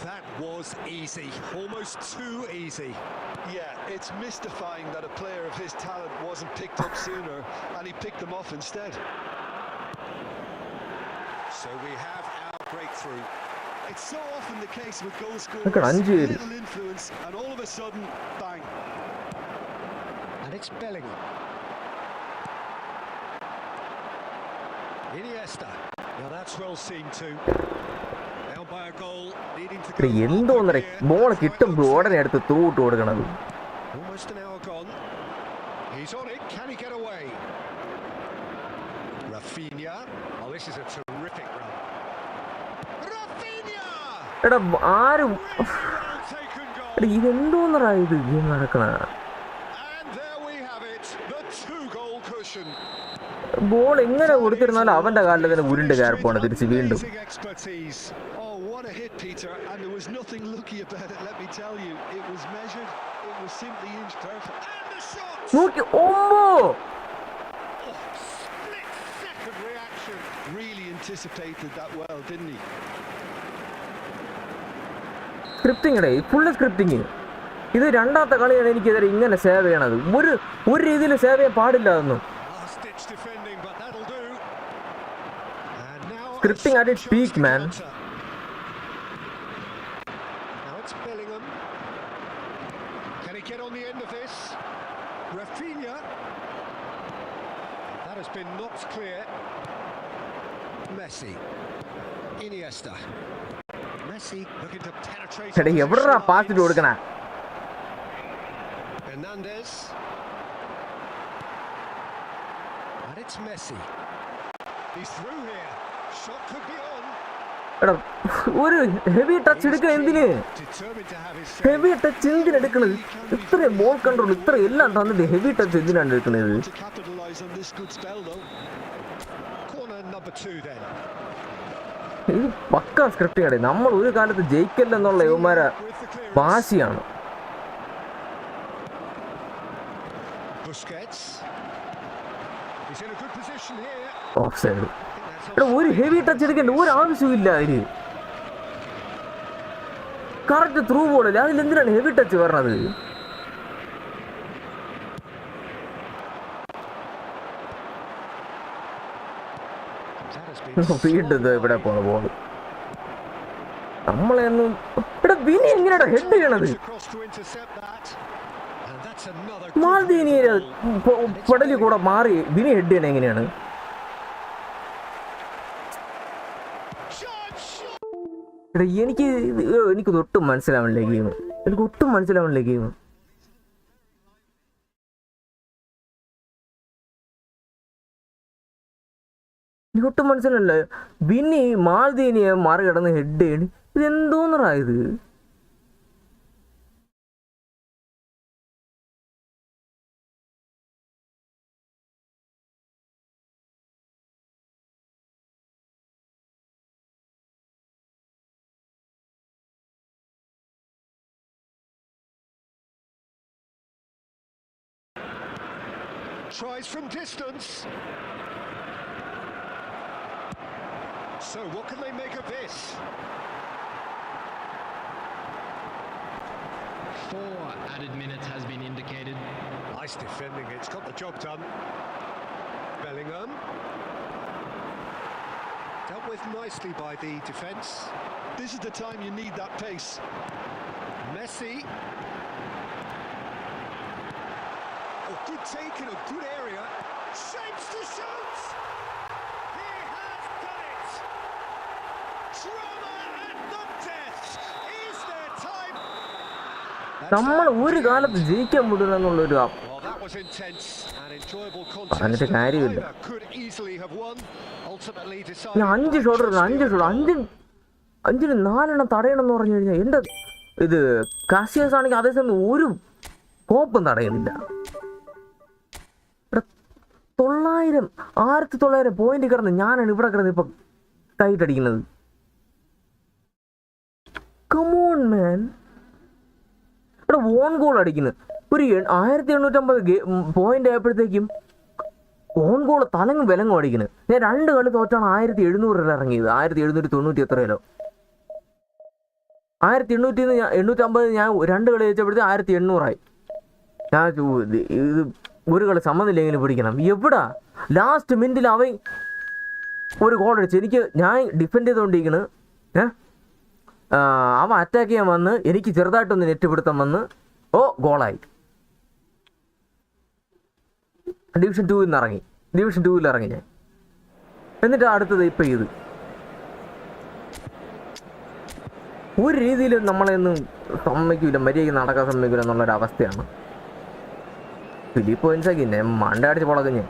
That was easy, almost too easy. Yeah, it's mystifying that a player of his talent wasn't picked up sooner and he picked them off instead. So we have our breakthrough. It's so often the case with goal Look at scorers. Angie. Little influence and all of a sudden, bang. And it's Bellingham. Iniesta. Now that's well seen too. Down by a goal, needing to go. എന്തോന്നറ ball കിട്ടുമ്പോൾ ഉടനെ എടുത്ത് തൂട്ട് കൊടുക്കണത്. Almost an hour gone. He's on it. Can he get away? Rafinha. Oh, this is a terrific run. Rafinha! എടാ ആരും Really well taken goal. എടാ ഇതെന്തോന്നറ ഇത് game നടക്കണ? And there we have it. The 2-goal cushion. Ball എങ്ങനെ കൊടുത്തിരുന്നാലും അവന്റെ കാലിൽ തന്നെ ഉരുണ്ട് കയറി പോണ തിരിച്ച് വീണ്ടും. Amazing expertise. Oh, what a hit, Peter. And there was nothing lucky about it, let me tell you. It was measured. It was simply inch perfect. And the shot! നോക്കി ഒമ്പോ. Oh, split-second reaction. Really anticipated that well, didn't he? Scripting ഇടേ full scripting. ഇത് രണ്ടാമത്തെ കളിയാണ് എനിക്കെതിരെ ഇങ്ങനെ save ചെയ്യണത്. ഒരു രീതിയിൽ സേവ് ചെയ്യാൻ പാടില്ല അതൊന്നും. Last-ditch defending, but that'll do. And now Scripting at its peak, man. Now it's Bellingham. Can he get on the end of this? Rafinha. That has been knocked clear. Messi. Iniesta. Messi looking to penetrate. എടാ എവിടാ pass ഇട്ട് കൊടുക്കണ? Hernandez. And it's Messi. He's through here. Shot could be on. എടാ ഒരു heavy touch എടുക്കണം എന്തിന്? Heavy touch എന്തിനെടുക്കണത്? ഇത്രയും ബോൾ കൺട്രോൾ ഇത്ര എല്ലാം തന്നിട്ട് ഹെവി ടച്ച് എന്തിനാണ് എടുക്കുന്നത്? ഇത് പക്കാ സ്ക്രിപ്റ്റ് കട. നമ്മൾ ഒരു കാലത്ത് ജയിക്കല്ലെന്നുള്ള യുവമാരെ വാശിയാണ്. Offside. എടാ ഒരു ഹെവി ടച്ച് എടുക്കേണ്ട ഒരു ആവശ്യമില്ല അതിന്. കറക്റ്റ് ത്രൂ ബോളല്ലേ, അതിലെന്തിനാണ് ഹെവി ടച്ച് വരണത്? വീണ്ടും ഇവിടെ പോണ ബോള് നമ്മളെയൊന്നും. എടാ വിനി എങ്ങനെയാ ഹെഡ് ചെയ്യണത്? മാൽദീനിയെ പടലി കൂടെ മാറി വിനി ഹെഡ് ചെയ്യണ എങ്ങനെയാണ്? എടാ എനിക്ക് ഒട്ടും മനസ്സിലാവണില്ല ഗെയിം. എനിക്ക് ഒട്ടും മനസ്സിലാവണില്ല ഗെയിം. ഒട്ടും മനസ്സിലല്ല. വിനി മാൽദീനിയെ മറികടന്ന് ഹെഡ് ചെയ്യണ ഇതെന്തോന്നറാ ഇത്? Tries from distance. So what can they make of this? 4 added minutes has been indicated. Nice defending, it's got the job done. Bellingham. Dealt with nicely by the defence. This is the time you need that pace. Messi. Oh, good take in a good area. Shapes to shoot! He has done it! Drama at the death! Is there time? നമ്മൾ ഒരു കാലത്ത് ജയിക്കാൻ വിടുന്നുള്ളൊരു Well, that was intense and enjoyable contest. അതിന്റെ കാര്യമില്ല. Either could easily have won. Ultimately ഞാൻ decided. 5 shot 5 4 തടയണം എന്ന് പറഞ്ഞു കഴിഞ്ഞാൽ എന്റെ ഇത് കാസിയസ് ആണെങ്കിൽ അതേസമയം ഒരു കോപ്പും തടയുന്നില്ല. 1900 പോയിന്റ് കിടന്ന് ഞാനാണ് ഇവിടെ കിടന്ന് ഇപ്പൊ കൈട്ടടിക്കുന്നത്. കമോൺ മാൻ. ഇവിടെ ഓൺ ഗോൾ അടിക്കുന്നത് ഒരു 1850 പോയിന്റ് ആയപ്പോഴത്തേക്കും ഓൺ ഗോൾ തലങ്ങും വിലങ്ങും അടിക്കുന്നത്. ഞാൻ 2 കളി തോറ്റാണ് 1700 ഇറങ്ങിയത്. 1790 എത്രയല്ലോ 1850 ഞാൻ 2 കളി ജയിച്ചപ്പോഴത്തേക്ക് 1800 ഞാൻ ഇത് ഒരു കളി സമനിലെങ്കിലും പിടിക്കണം. എവിടാ ലാസ്റ്റ് മിനിറ്റിൽ അവൻ ഒരു ഗോൾ അടിച്ച് ഞാൻ ഡിഫെൻഡ് ചെയ്തുകൊണ്ടിരിക്കുന്നു. അവൻ അറ്റാക്ക് ചെയ്യാൻ വന്ന് എനിക്ക് ചെറുതായിട്ടൊന്ന് നെറ്റ് പിടുത്തം വന്ന് ഗോളായി. ഡിവിഷൻ 2 ഇറങ്ങി ഞാൻ. എന്നിട്ട് അടുത്തത് ഇപ്പം ഇത് ഒരു രീതിയിലും നമ്മളെയൊന്നും സമ്മതിക്കില്ല, മര്യാദയ്ക്ക് നടക്കാൻ സമ്മതിക്കില്ല എന്നുള്ളൊരവസ്ഥയാണ്. ഫിലിപ്പ് ഇൻസാക്കി മണ്ടടിച്ച് പൊളക്കും ഞാൻ.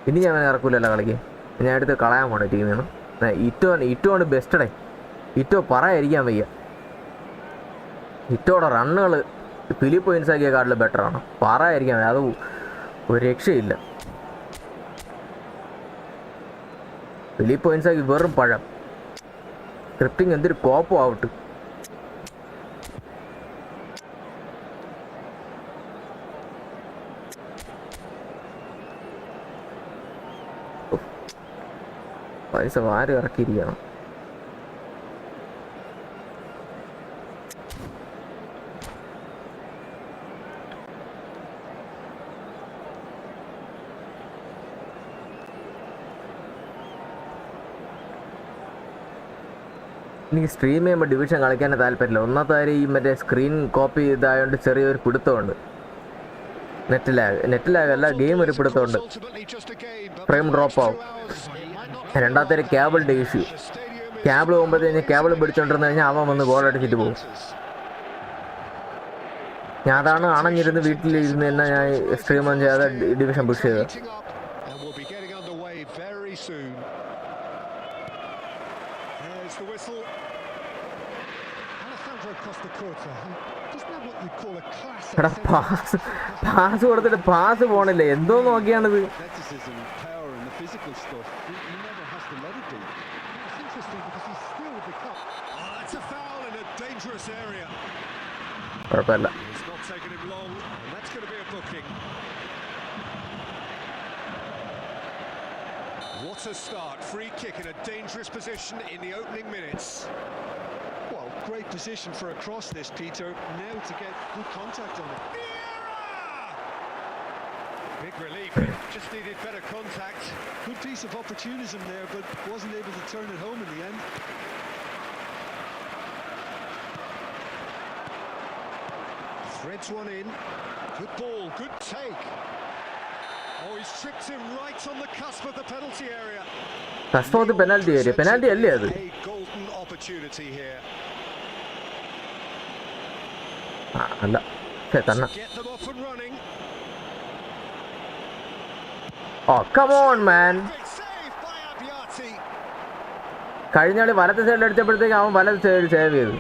ഇനി ഞാൻ ഇറക്കൂലല്ലോ കളിക്ക്. ഞാൻ എടുത്ത് കളയാൻ പോണേ ടീമിന്. ഇറ്റോ ആണ് ബെസ്റ്റഡേ. ഇറ്റോ പറയാതിരിക്കാൻ വയ്യ. ഇറ്റോടെ റണ്ണുകൾ ഫിലിപ്പ് ഇൻസാക്കിയെക്കാട്ടിലും ബെറ്ററാണ്. പറയാതിരിക്കാൻ വയ്യ. അത് ഒരു രക്ഷയില്ല. ഫിലിപ്പ് ഇൻസാക്കി വെറും പഴം. സ്ക്രിപ്റ്റിംഗ് എന്തൊരു കോപ്പം ആവട്ടെ. പൈസ വാരി ഇറക്കിയിരിക്കണം. എനിക്ക് സ്ട്രീം ചെയ്യുമ്പോൾ ഡിവിഷൻ കളിക്കാൻ താല്പര്യമില്ല. ഒന്നാമത്തെ കാര്യം ഈ മറ്റേ സ്ക്രീൻ കോപ്പി ഇതായതുകൊണ്ട് ചെറിയൊരു പിടുത്തമുണ്ട്. നെറ്റ് ലാഗ് അല്ല, ഗെയിം ഒരു പിടുത്തമുണ്ട്. ഫ്രെയിം ഡ്രോപ്പ് ആവും. രണ്ടാമത്തെ ഒരു കേബിളിൻ്റെ ഇഷ്യൂ. കേബിൾ പോകുമ്പോഴത്തേക്ക് കേബിൾ പിടിച്ചോണ്ടിരുന്നു കഴിഞ്ഞാൽ അവൻ വന്ന് ഗോൾ അടിച്ചിട്ട് പോകും. ഞാൻ അതാണ് അണഞ്ഞിരുന്ന് വീട്ടിലിരുന്ന് തന്നെ ഞാൻ സ്ട്രീം ഒന്നും ചെയ്യാതെ ഡിവിഷൻ പുഷ് ചെയ്തത്. There's the whistle. Alessandro Costa-Curta, he doesn't have what you'd call a classic എടാ പാസ് കൊടുത്തിട്ട് പാസ് പോണില്ലേ എന്തോ നോക്കിയാണിത്. Athleticism, power, and the physical stuff. He never has to let it be. It's interesting because he's still with the cup. Oh, that's a foul in a dangerous area. കുഴപ്പമില്ല. It's not taken him long, and that's going to be a booking. What a start. Free kick in a dangerous position in the opening minutes. Well, great position for a cross this, Peter. Now to get good contact on it. Big relief, just needed better contact. Good piece of opportunism there, but wasn't able to turn it home in the end. Threads one in. Good ball, good take. Oh, he's tripped him right on the cusp of the penalty area. കസ്റ്റോത്ത് penalty area, penalty അല്ലേ അത്? A golden opportunity here. അല്ല തന്നെ. Get them off and running. Oh, come on man. Big save by 𝚵𝙵𝙵𝚃. കഴിഞ്ഞ കളി വലത്തെ സൈഡിൽ അടിച്ചപ്പോഴത്തേക്ക് അവൻ വലത്തെ സൈഡിൽ സേവ് ചെയ്തു.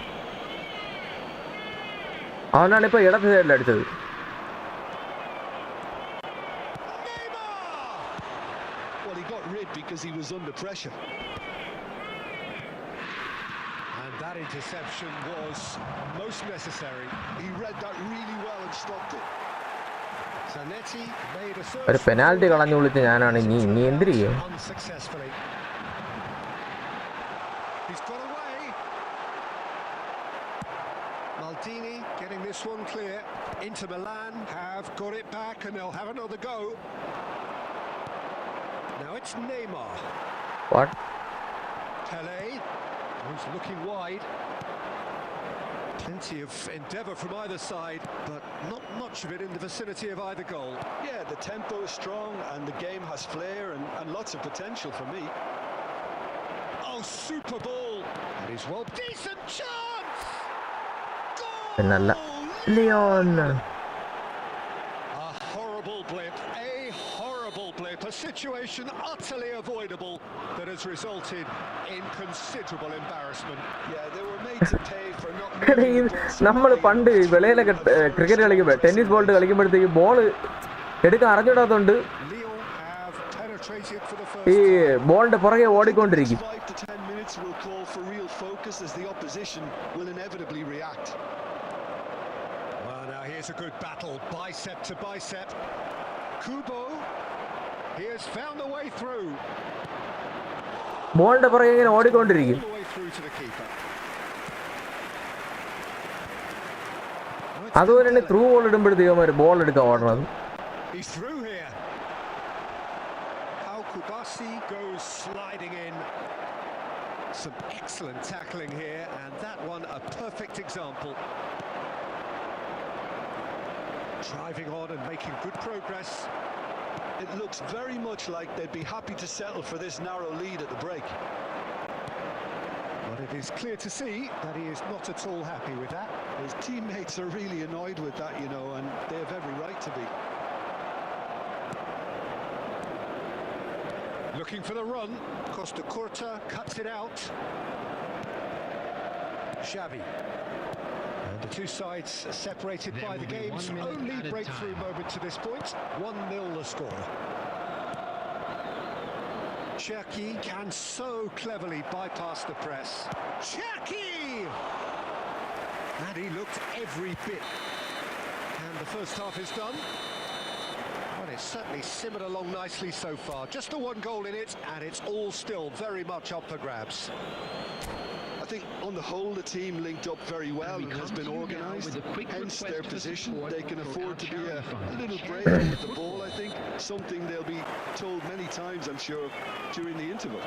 അവനാണ് ഇപ്പൊ ഇടത്തെ സൈഡിൽ അടിച്ചത്. Well, he got rid because he was under pressure. And that interception was most necessary. He read that really well and stopped it. Zanetti made a ഒരു പെനാൽറ്റി കളഞ്ഞു വിളിച്ച് ഞാനാണ് നീ എന്തിനു ചെയ്യും? unsuccessfully. He's got away. Maldini getting this one clear. Inter Milan have got it back and they'll have another go. Now it's Neymar. What? Pelé, who's looking wide. Plenty of endeavour from either side, but not much of it in the vicinity of either goal. Yeah, the tempo is strong and the game has flair and lots of potential for me. Oh, super ball! And he's well, decent chance! Goal! എന്നല്ല Leon. A horrible blip, a situation utterly avoidable that has resulted in considerable embarrassment. Yeah, they were made to pay for not moving the ball. നമ്മൾ പണ്ട് വെളിയിലൊക്കെ cricket കളിക്കുമ്പോൾ tennis ball കളിക്കുമ്പോഴത്തേക്ക് ball എടുക്കാൻ അറിഞ്ഞിടാത്തതുകൊണ്ട് Lyon have penetrated for the ഈ first time. ബോളിന്റെ പുറകെ ഓടിക്കൊണ്ടിരിക്കും. 5 to 10 minutes will call for real focus as the opposition will inevitably react. Well, now here's a good battle, bicep to bicep. Kubo, he has found a way through. ബോളിന്റെ പുറകെ ഇങ്ങനെ ഓടിക്കൊണ്ടിരിക്കും. All the way through to the keeper. അതുപോലെ തന്നെ through ball ഇടുമ്പോഴത്തേക്കും ഒരു ball എടുക്കാൻ ഓടണം. He's through here. Ḥauqubasi goes sliding in. Some excellent tackling here, and that one a perfect example. Driving on and making good progress. It looks very much like they'd be happy to settle for this narrow lead at the break. But it is clear to see that he is not at all happy with that. His teammates are really annoyed with that, you know, and they have every right to be. Looking for the run. Costa-Curta cuts it out. Xavi. And the two sides separated by the game's only breakthrough moment to this point. 1-0 the score. Cherki can so cleverly bypass the press. Cherki! And he looked every bit. And the first half is done. Well, it's certainly simmered along nicely so far. Just the one goal in it, and it's all still very much up for grabs. I think on the whole the team linked up very well and has been organised, hence their position. They can afford to be a little brave with the ball, I think. Something they'll be told many times, I'm sure, during the interval.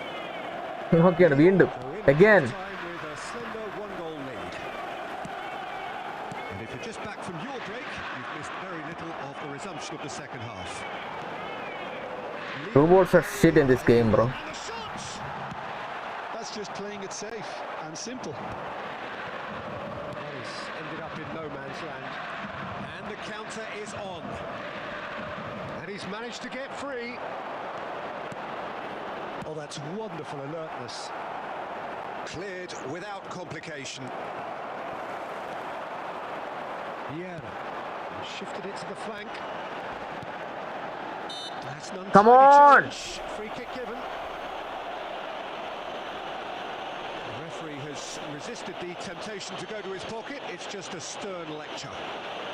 ഓക്കെയാണ് വീണ്ടും again. With a slender one-goal lead. And if you're just back from your break, you've missed very little of the resumption of the second half. Two balls are shit in this game, bro. And the shots! That's just playing it safe and simple. He's ended up in no man's land. And the counter is on. And he's managed to get free. Oh, that's wonderful alertness. Cleared without complication. Vieira shifted it to the flank. That's an Come untidy on! challenge. Free kick given. The referee has resisted the temptation to go to his pocket. It's just a stern lecture.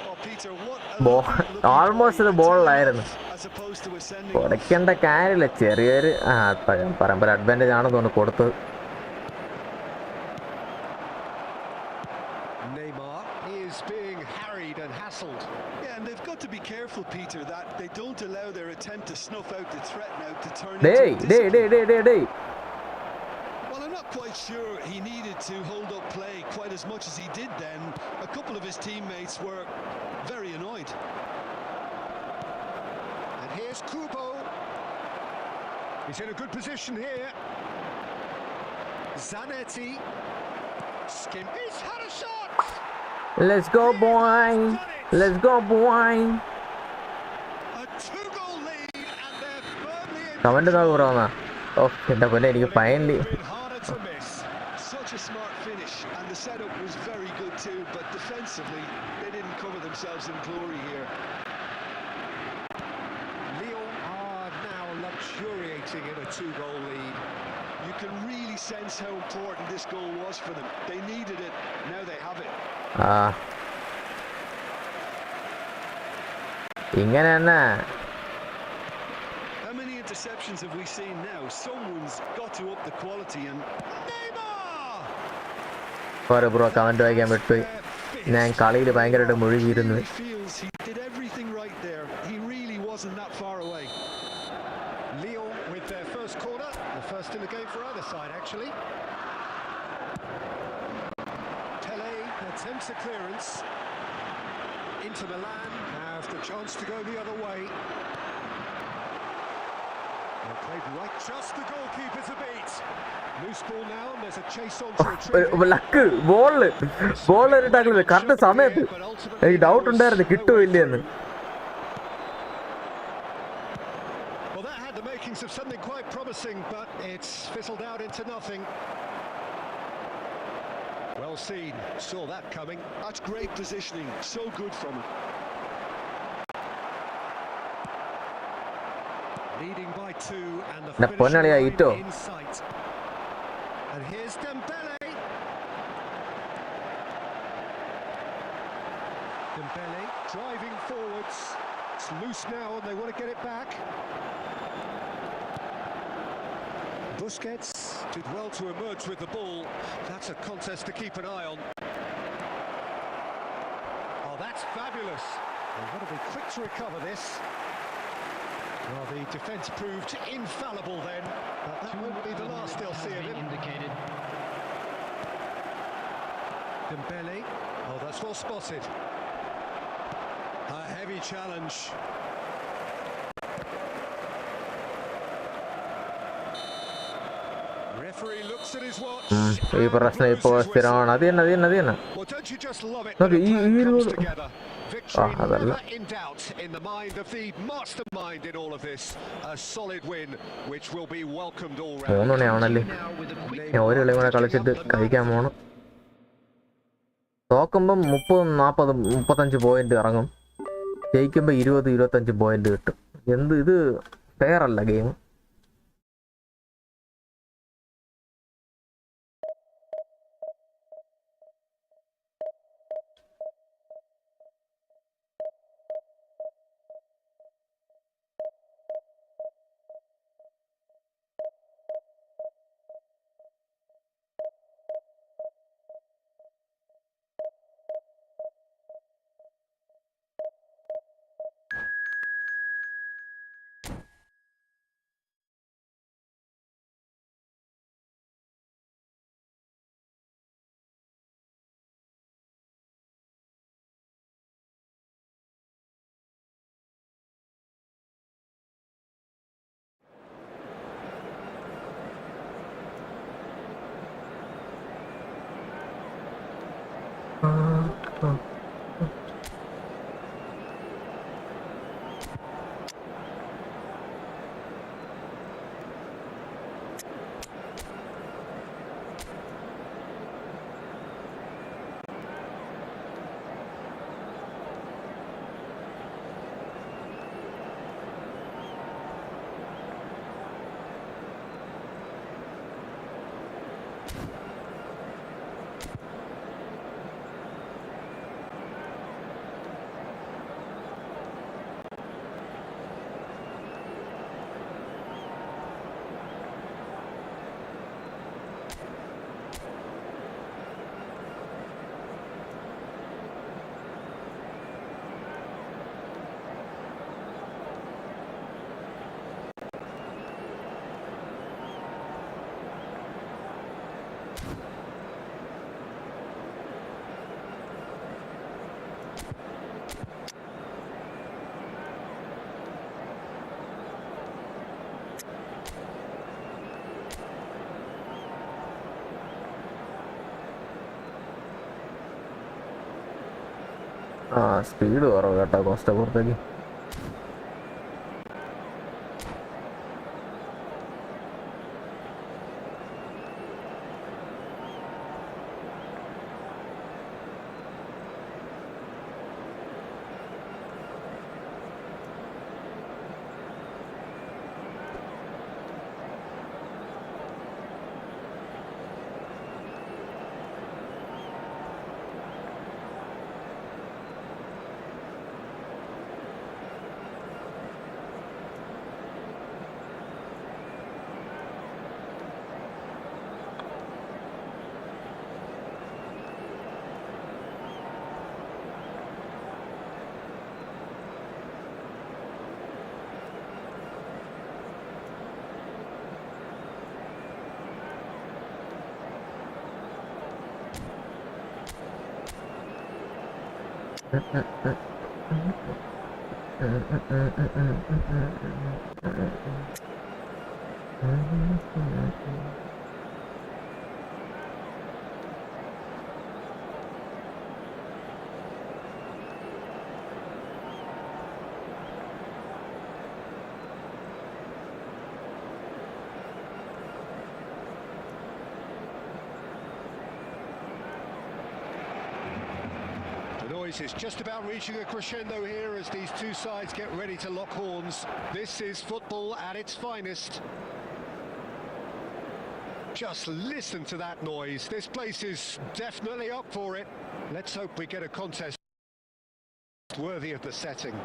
Oh, Peter, what a lovely Almost play the and ball taking line. off as opposed to a sending off. കൊടുക്കേണ്ട കാര്യമില്ല ചെറിയൊരു പരമ്പര advantage ആണെന്ന് തോന്നുന്നു കൊടുത്തത്. Neymar is being harried and hassled. Yeah, and they've got to be careful, Peter, that they don't allow their attempt to snuff out the threat now to turn day into day day discipline. Day day Well, I'm not quite sure he needed to hold up play quite as much as he did then. A couple of his teammates were very annoyed. And here's Kubo. He's in a good position here. Zanetti. Skim. He's had a shot! Let's go boy, let's go boy. A 2-goal lead and they're firmly in comment താ കുറവാ. ഓ എന്റെ പൊന്നെ എനിക്ക് finally been harder to miss. Such a smart finish, and the setup was very good too, but defensively they didn't cover themselves in glory here. Lyon are now luxuriating in a 2-goal lead. You can really sense how important this goal was for them. They needed it, now they have it. ഇങ്ങനെ തന്നെ. How many interceptions have we seen now? Someone's got to up the quality, and Neymar! Sorry bro comment വായിക്കാൻ വിട്ടുപോയി. ഞാൻ കളിയിൽ ഭയങ്കരമായിട്ട് മുഴുകിയിരുന്നു. He feels he did everything right there. He really wasn't that far away. Lyon with their first corner, the first in the game for either side actually. Pele attempts a clearance. Inter Milan have the chance to go the other way. They played right, just the goalkeeper to beat. Loose ball now, and there's a chase on to retrieve it. Luck ball ഇട്ടാക്കുന്നത് correct സമയത്ത്. എനിക്ക് doubt ഉണ്ടായിരുന്നു കിട്ടുമോ ഇല്ലെന്ന്. Well, that had the makings of something quite promising, but it's fizzled out into nothing. Well seen, saw that coming. That's great positioning, so good from him. Leading by 2 and the Na ponaliya finishing Ito. line in sight. And here's Dembele. Dembele driving forwards. It's loose now and they want to get it back. Busquets did well to emerge with the ball. That's a contest to keep an eye on. Oh, that's fabulous. They've got to be quick to recover this. Well, the defence proved infallible then, but that won't be the last they'll see of him. Indicated. Dembele, oh, that's well spotted. A heavy challenge. Referee looks at his watch. ഈ പ്രശ്നം ഇപ്പോൾ സ്ഥിരമാണ്. അത് തന്നെ അത് തന്നെ. Well, don't you just love it Okay, when a plan you comes know- together? Victory അതല്ല. never in doubt in the mind of the mastermind in all of this. A solid win, which will be welcomed all round. 3 മണിയാവണല്ലേ. ഞാൻ ഒരു കളി കൂടെ കളിച്ചിട്ട് കഴിക്കാൻ പോകണം. തോക്കുമ്പം 30, 40, 35 point ഇറങ്ങും. ജയിക്കുമ്പോൾ 20, 25 point കിട്ടും. എന്ത് ഇത് ഫെയർ അല്ല ഗെയിം. സ്പീഡ് കുറവ് കേട്ടോ കോസ്റ്റ പുറത്തേക്ക്. Is just about reaching a crescendo here as these two sides get ready to lock horns. This is football at its finest. Just listen to that noise. This place is definitely up for it. Let's hope we get a contest worthy of the setting.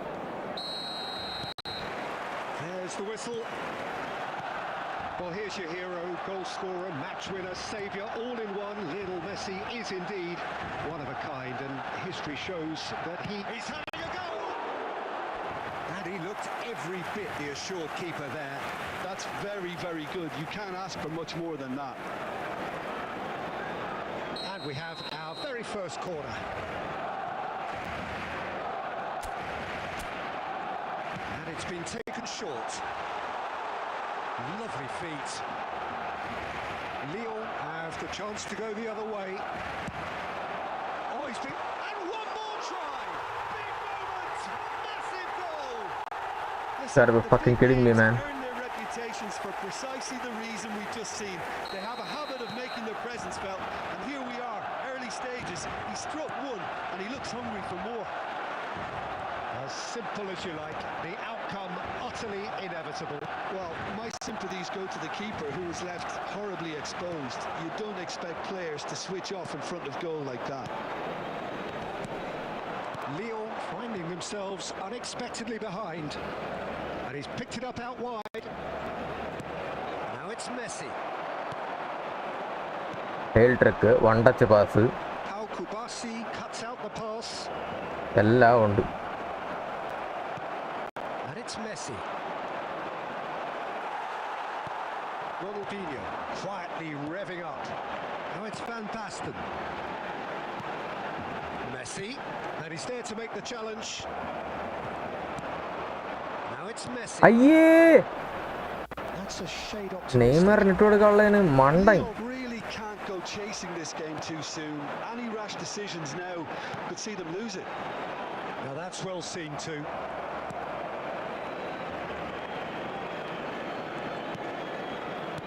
There's the whistle. Well, here's your hero, goal scorer, match winner, saviour, all in one. Lionel Messi is indeed one of a kind, and history shows that he's having a go! And he looked every bit the assured keeper there. That's very, very good. You can't ask for much more than that. And we have our very first corner. And it's been taken short. Lovely feet. Lyon have the chance to go the other way. Oh, he's been... And one more try! Big moment! Massive goal! Gotta be fucking kidding me, man. Earn their reputations for precisely the reason we've just seen. They have a habit of making their presence felt, and here we are, early stages. He struck one, and he looks hungry for more. As simple as you like, the outcome utterly inevitable. Well, my sympathies go to the keeper, who was left horribly exposed. You don't expect players to switch off in front of goal like that. Lyon finding themselves unexpectedly behind, and he's picked it up out wide. Now it's Messi. Tail trick, one touch pass. 𝚆𝚆𝙴𝚁 cuts out the pass. എല്ലാം ഉണ്ട്. And it's Messi. Ronaldinho quietly revving up. Now it's Van Basten. Messi, and he's there to make the challenge. Now it's Messi. അയ്യേ That's a shade optimistic. നെയ്മറിന് ഇട്ട് കൊടുക്കാനുള്ളതിന് മണ്ടൻ. Leo really can't go chasing this game too soon. Any rash decisions now could see them lose it. Now that's well seen too.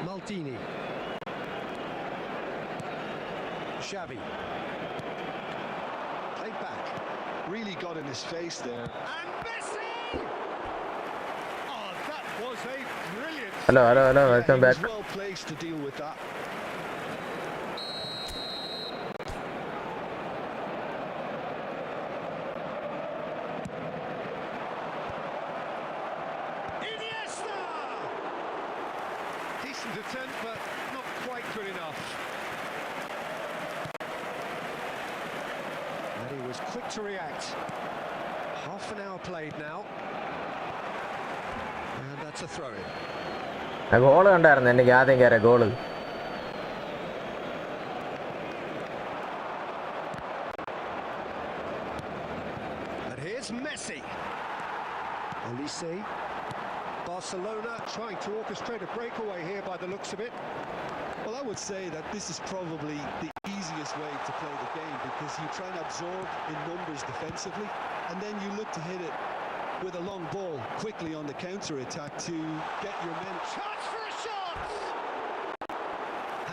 Maldini. Xavi. Played back. Really got in his face there. And Messi! Oh, that was a brilliant... Hello, welcome He back. was well placed to deal with that. Iniesta! Decent attempt, but not quite good enough. And he was quick to react. Half an hour played now. And that's a throw-in. Goal കണ്ടായിരുന്നു, എനിക്ക് ആദ്യം കയറിയ goal. It's Messi. Olise. Barcelona trying to orchestrate a breakaway here by the looks of it. Well, I would say that this is probably the easiest way to play the game, because you try and absorb in numbers defensively, and then you look to hit it with a long ball quickly on the counter-attack to get your men. Chance for a shot!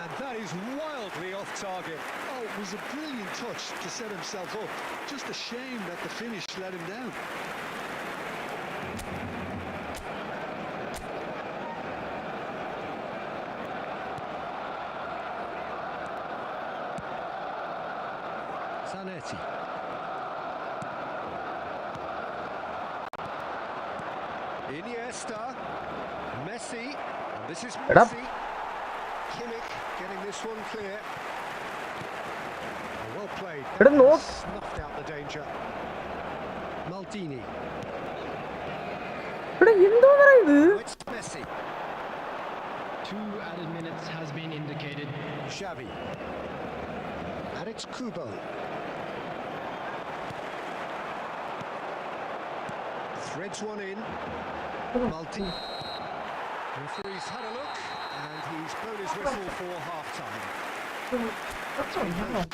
And that is wildly off target. Oh, it was a brilliant touch to set himself up. Just a shame that the finish let him down. Zanetti. Iniesta. Messi. And this is Messi. Kimmich getting this one clear. Well played. Snuffed out the danger. Maldini. It's Messi. 2 added minutes has been indicated. Xavi. And it's Kubo. Threads one in. Maldini. Referee's had a look, and he's blown his whistle for half-time.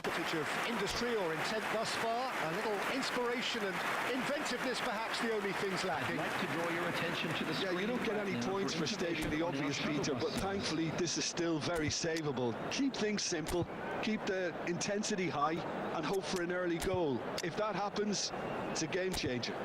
Footage of industry or intent thus far, a little inspiration and inventiveness perhaps the only things lacking. I'd like to draw your attention to the screen. Yeah, you don't get any points for stating the obvious, Peter, but thankfully this is still very savable. Keep things simple, keep the intensity high, and hope for an early goal. If that happens, it's a game changer.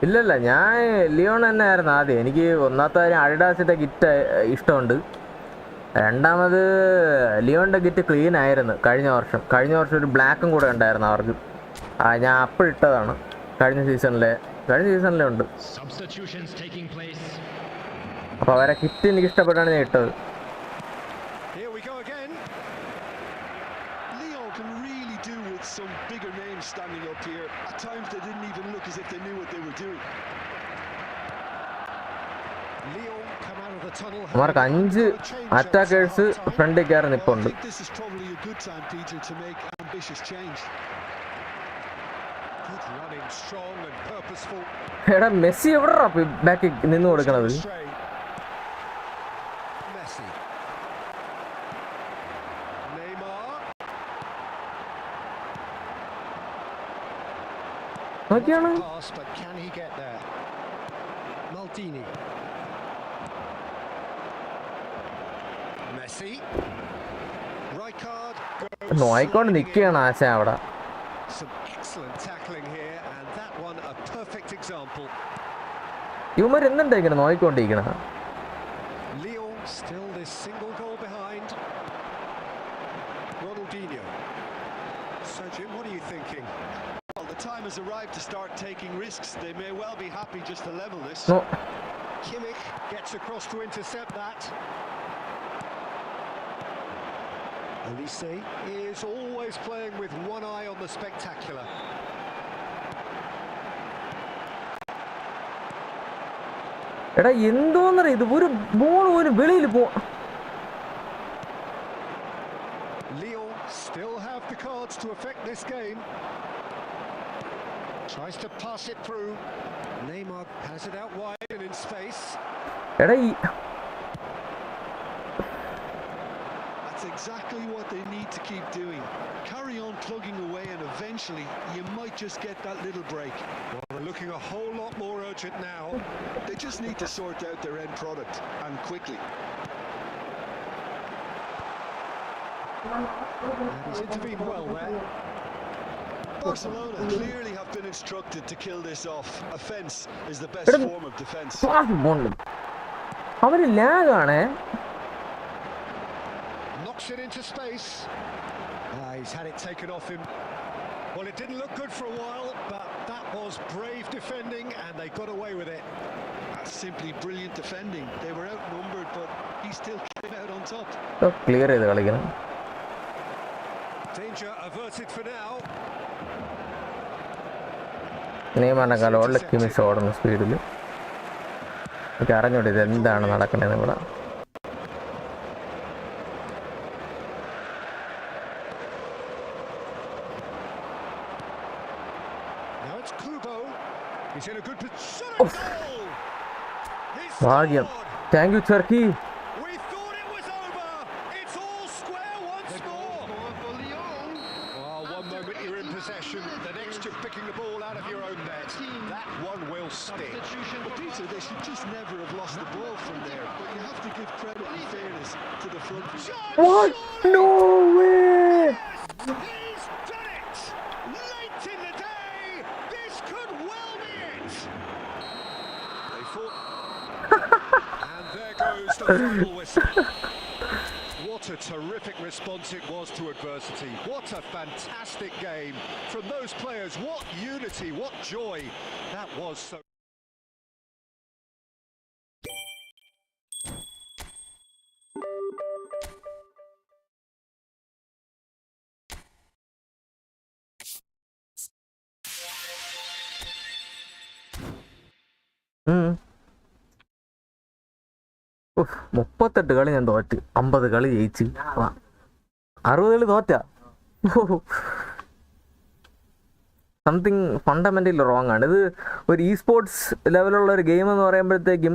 ഇല്ലല്ല, ഞാൻ Leon തന്നെയായിരുന്നു ആദ്യം. എനിക്ക് ഒന്നാമത്തെ കാര്യം അഡിഡാസിൻ്റെ kit ഇഷ്ടമുണ്ട്. രണ്ടാമത് ലിയോണിൻ്റെ kit clean ആയിരുന്നു കഴിഞ്ഞ വർഷം ഒരു ബ്ലാക്കും കൂടെ ഉണ്ടായിരുന്നു അവർക്ക്. ഞാൻ അപ്പോഴിട്ടതാണ് കഴിഞ്ഞ സീസണിലെ ഉണ്ട്. അപ്പോൾ അവരെ കിറ്റ് എനിക്ക് ഇഷ്ടപ്പെട്ടാണ് ഞാൻ ഇട്ടത്. Some bigger names standing up here. At times they didn't even look as if they knew what they were doing. Lyon come out of the tunnel. അവർക്ക് 5 അറ്റാക്കേഴ്സ് ഫ്രണ്ടിൽ കയറി നിൽപ്പുണ്ട്. This is probably a good time, Peter, to make ambitious change. Good running, strong and purposeful. എടാ Messi എവിടെടാ ബാക്കിൽ നിന്ന് കൊടുക്കണത്? Messi. Pass, but can he get there? Maldini. Messi. Rijkaard goes. നോയിക്കൊണ്ട് നിൽക്കുകയാണ് ആശ അവിടെ. Some excellent tackling here, and that one a perfect example. ഇവന്മാർ എന്തുണ്ടാ ഇങ്ങനെ നോയിക്കൊണ്ടിരിക്കണ? Lyon still this single goal behind. Ronaldinho. Sergio, what are you thinking? Well, the time has arrived to start taking risks. They may well be happy just to level this. No. Kimmich gets across to intercept that. Olise is always playing with one eye on the spectacular. എടാ എന്തോന്നറിയ ഇത്, ഒരു ball ഒരു വെളിയിൽ പോ. Lyon still have the cards to affect this game. Tries to pass it through. Neymar has it out wide and in space. എടാ That's exactly what they need to keep doing. Carry on plugging away, and eventually you might just get that little break. Well, they're looking a whole lot more urgent now. They just need to sort out their end product, and quickly. And he's intervened well there. Barcelona clearly have been instructed to kill this off. Offense is the best form of defense. അവര് ലാഗാണ്. Knocks it into space. He's had it taken off him. Well, it didn't look good for a while, but that was brave defending, and they got away with it. That's simply brilliant defending. They were outnumbered, but he still came out on top. Clear ചെയ്ത് കളിക്കണം. Danger averted for now. നെയ്മറിനെക്കാളും ഉള്ള കിമിഷ് ഓടുന്ന സ്പീഡിൽ എനിക്ക് അറിഞ്ഞൂടെ ഇത് എന്താണ് നടക്കണേന്ന് ഇവിടെ. ഭാഗ്യം. Thank you Cherki. The next you're picking the ball out of your own net. That one will stick. But Peter, they should just never have lost the ball from there. But you have to give credit and fairness to the front. What? No way! He's done it! Late in the day, this could well be it. They fought. And there goes the final whistle. What a terrific response it was to adversity. What a fantastic game from those players. What unity, what joy. That was so... ഉഫ്, 38 കളി ഞാൻ തോറ്റ്, 50 കളി ജയിച്ച്, 60 കളി തോറ്റ. Something fundamentally wrong ആണ് ഇത്. ഒരു ഇ സ്പോർട്സ് ലെവലുള്ള ഒരു ഗെയിം എന്ന് പറയുമ്പോഴത്തേക്കും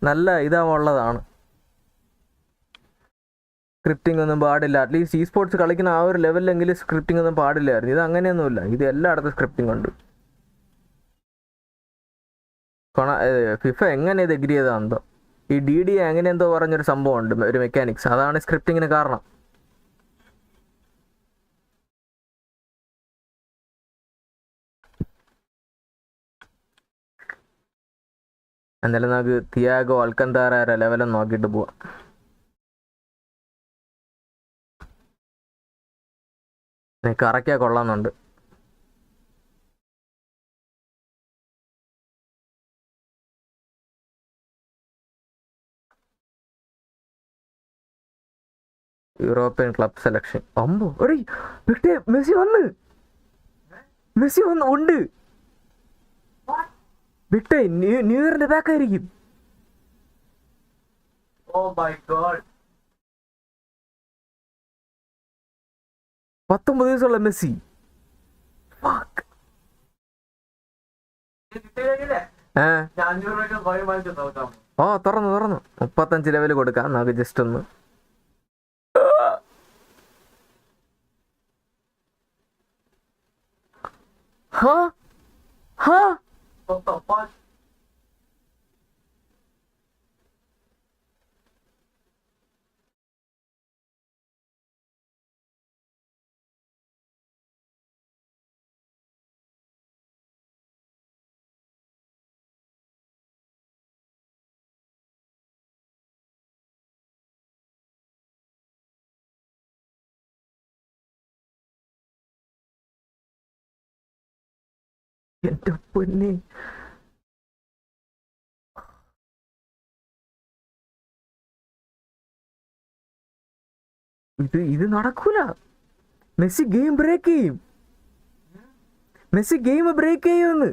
നല്ല ഇതാവുള്ളതാണ്. സ്ക്രിപ്റ്റിംഗ് ഒന്നും പാടില്ല. അറ്റ്ലീസ്റ്റ് ഇ സ്പോർട്സ് കളിക്കുന്ന ആ ഒരു ലെവലിലെങ്കിലും സ്ക്രിപ്റ്റിംഗ് ഒന്നും പാടില്ലായിരുന്നു. ഇത് അങ്ങനെയൊന്നുമില്ല, ഇത് എല്ലായിടത്തും സ്ക്രിപ്റ്റിംഗ് ഉണ്ട്. ഫിഫ എങ്ങനെ ഇത് എഗ്രി ചെയ്താന്തോ. ഈ DD അങ്ങനെ എന്തോ പറഞ്ഞൊരു സംഭവം ഉണ്ട്, ഒരു മെക്കാനിക്സ്, അതാണ് സ്ക്രിപ്റ്റിങ്ങിന് കാരണം. എന്തായാലും നമുക്ക് തിയാഗോ അൽക്കന്താര ലെവലും നോക്കിയിട്ട് പോവാം. കറക്കിയാൽ കൊള്ളാമെന്നുണ്ട്. European club selection. അമ്പോ എടീ വിട്ടേ, മെസ്സി വന്ന് ഉണ്ട്. വിട്ടേ, ന്യൂ ഇയറിന്റെ ബാക്ക് ആയിരിക്കും. ഓ മൈ ഗോഡ്, 19 ദിവസമുള്ള മെസ്സി. തുറന്നു 35 ലെവൽ കൊടുക്കാം നമുക്ക്. ജസ്റ്റ് ഒന്ന് എന്റെ പൊന്നെ, ഇത് നടക്കൂല. മെസ്സി ഗെയിം ബ്രേക്ക് ചെയ്യുമെന്ന്.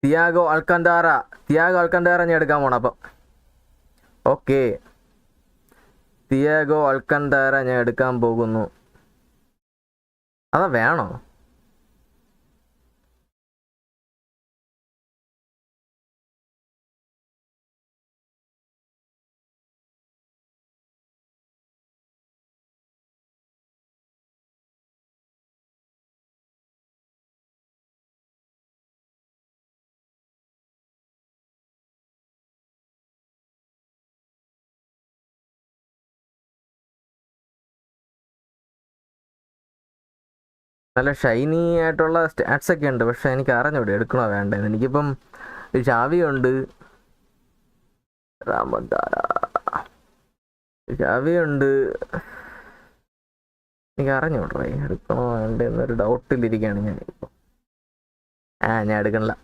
തിയാഗോ അൽക്കന്താര ഞാൻ എടുക്കാൻ പോണം. അപ്പം ഓക്കെ, തിയാഗോ അൽക്കന്താര ഞാൻ എടുക്കാൻ പോകുന്നു. അതാ വേണോ? നല്ല ഷൈനി ആയിട്ടുള്ള സ്റ്റാറ്റ്സ് ഒക്കെ ഉണ്ട്, പക്ഷെ എനിക്ക് അറിഞ്ഞൂടെ എടുക്കണോ വേണ്ടെന്ന്. എനിക്കിപ്പം ഷാവിയുണ്ട്, ഷാവിയുണ്ട്, എനിക്ക് അറിഞ്ഞൂടേ എടുക്കണോ വേണ്ടെന്നൊരു ഡൗട്ടിലിരിക്കുകയാണ് ഞാനിപ്പോൾ. ഞാൻ എടുക്കണില്ല.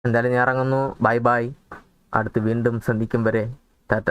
എന്തായാലും ഞാൻ ഇറങ്ങുന്നു. Bye bye. അടുത്ത് വീണ്ടും സന്ധിക്കും വരെ ടാറ്റ.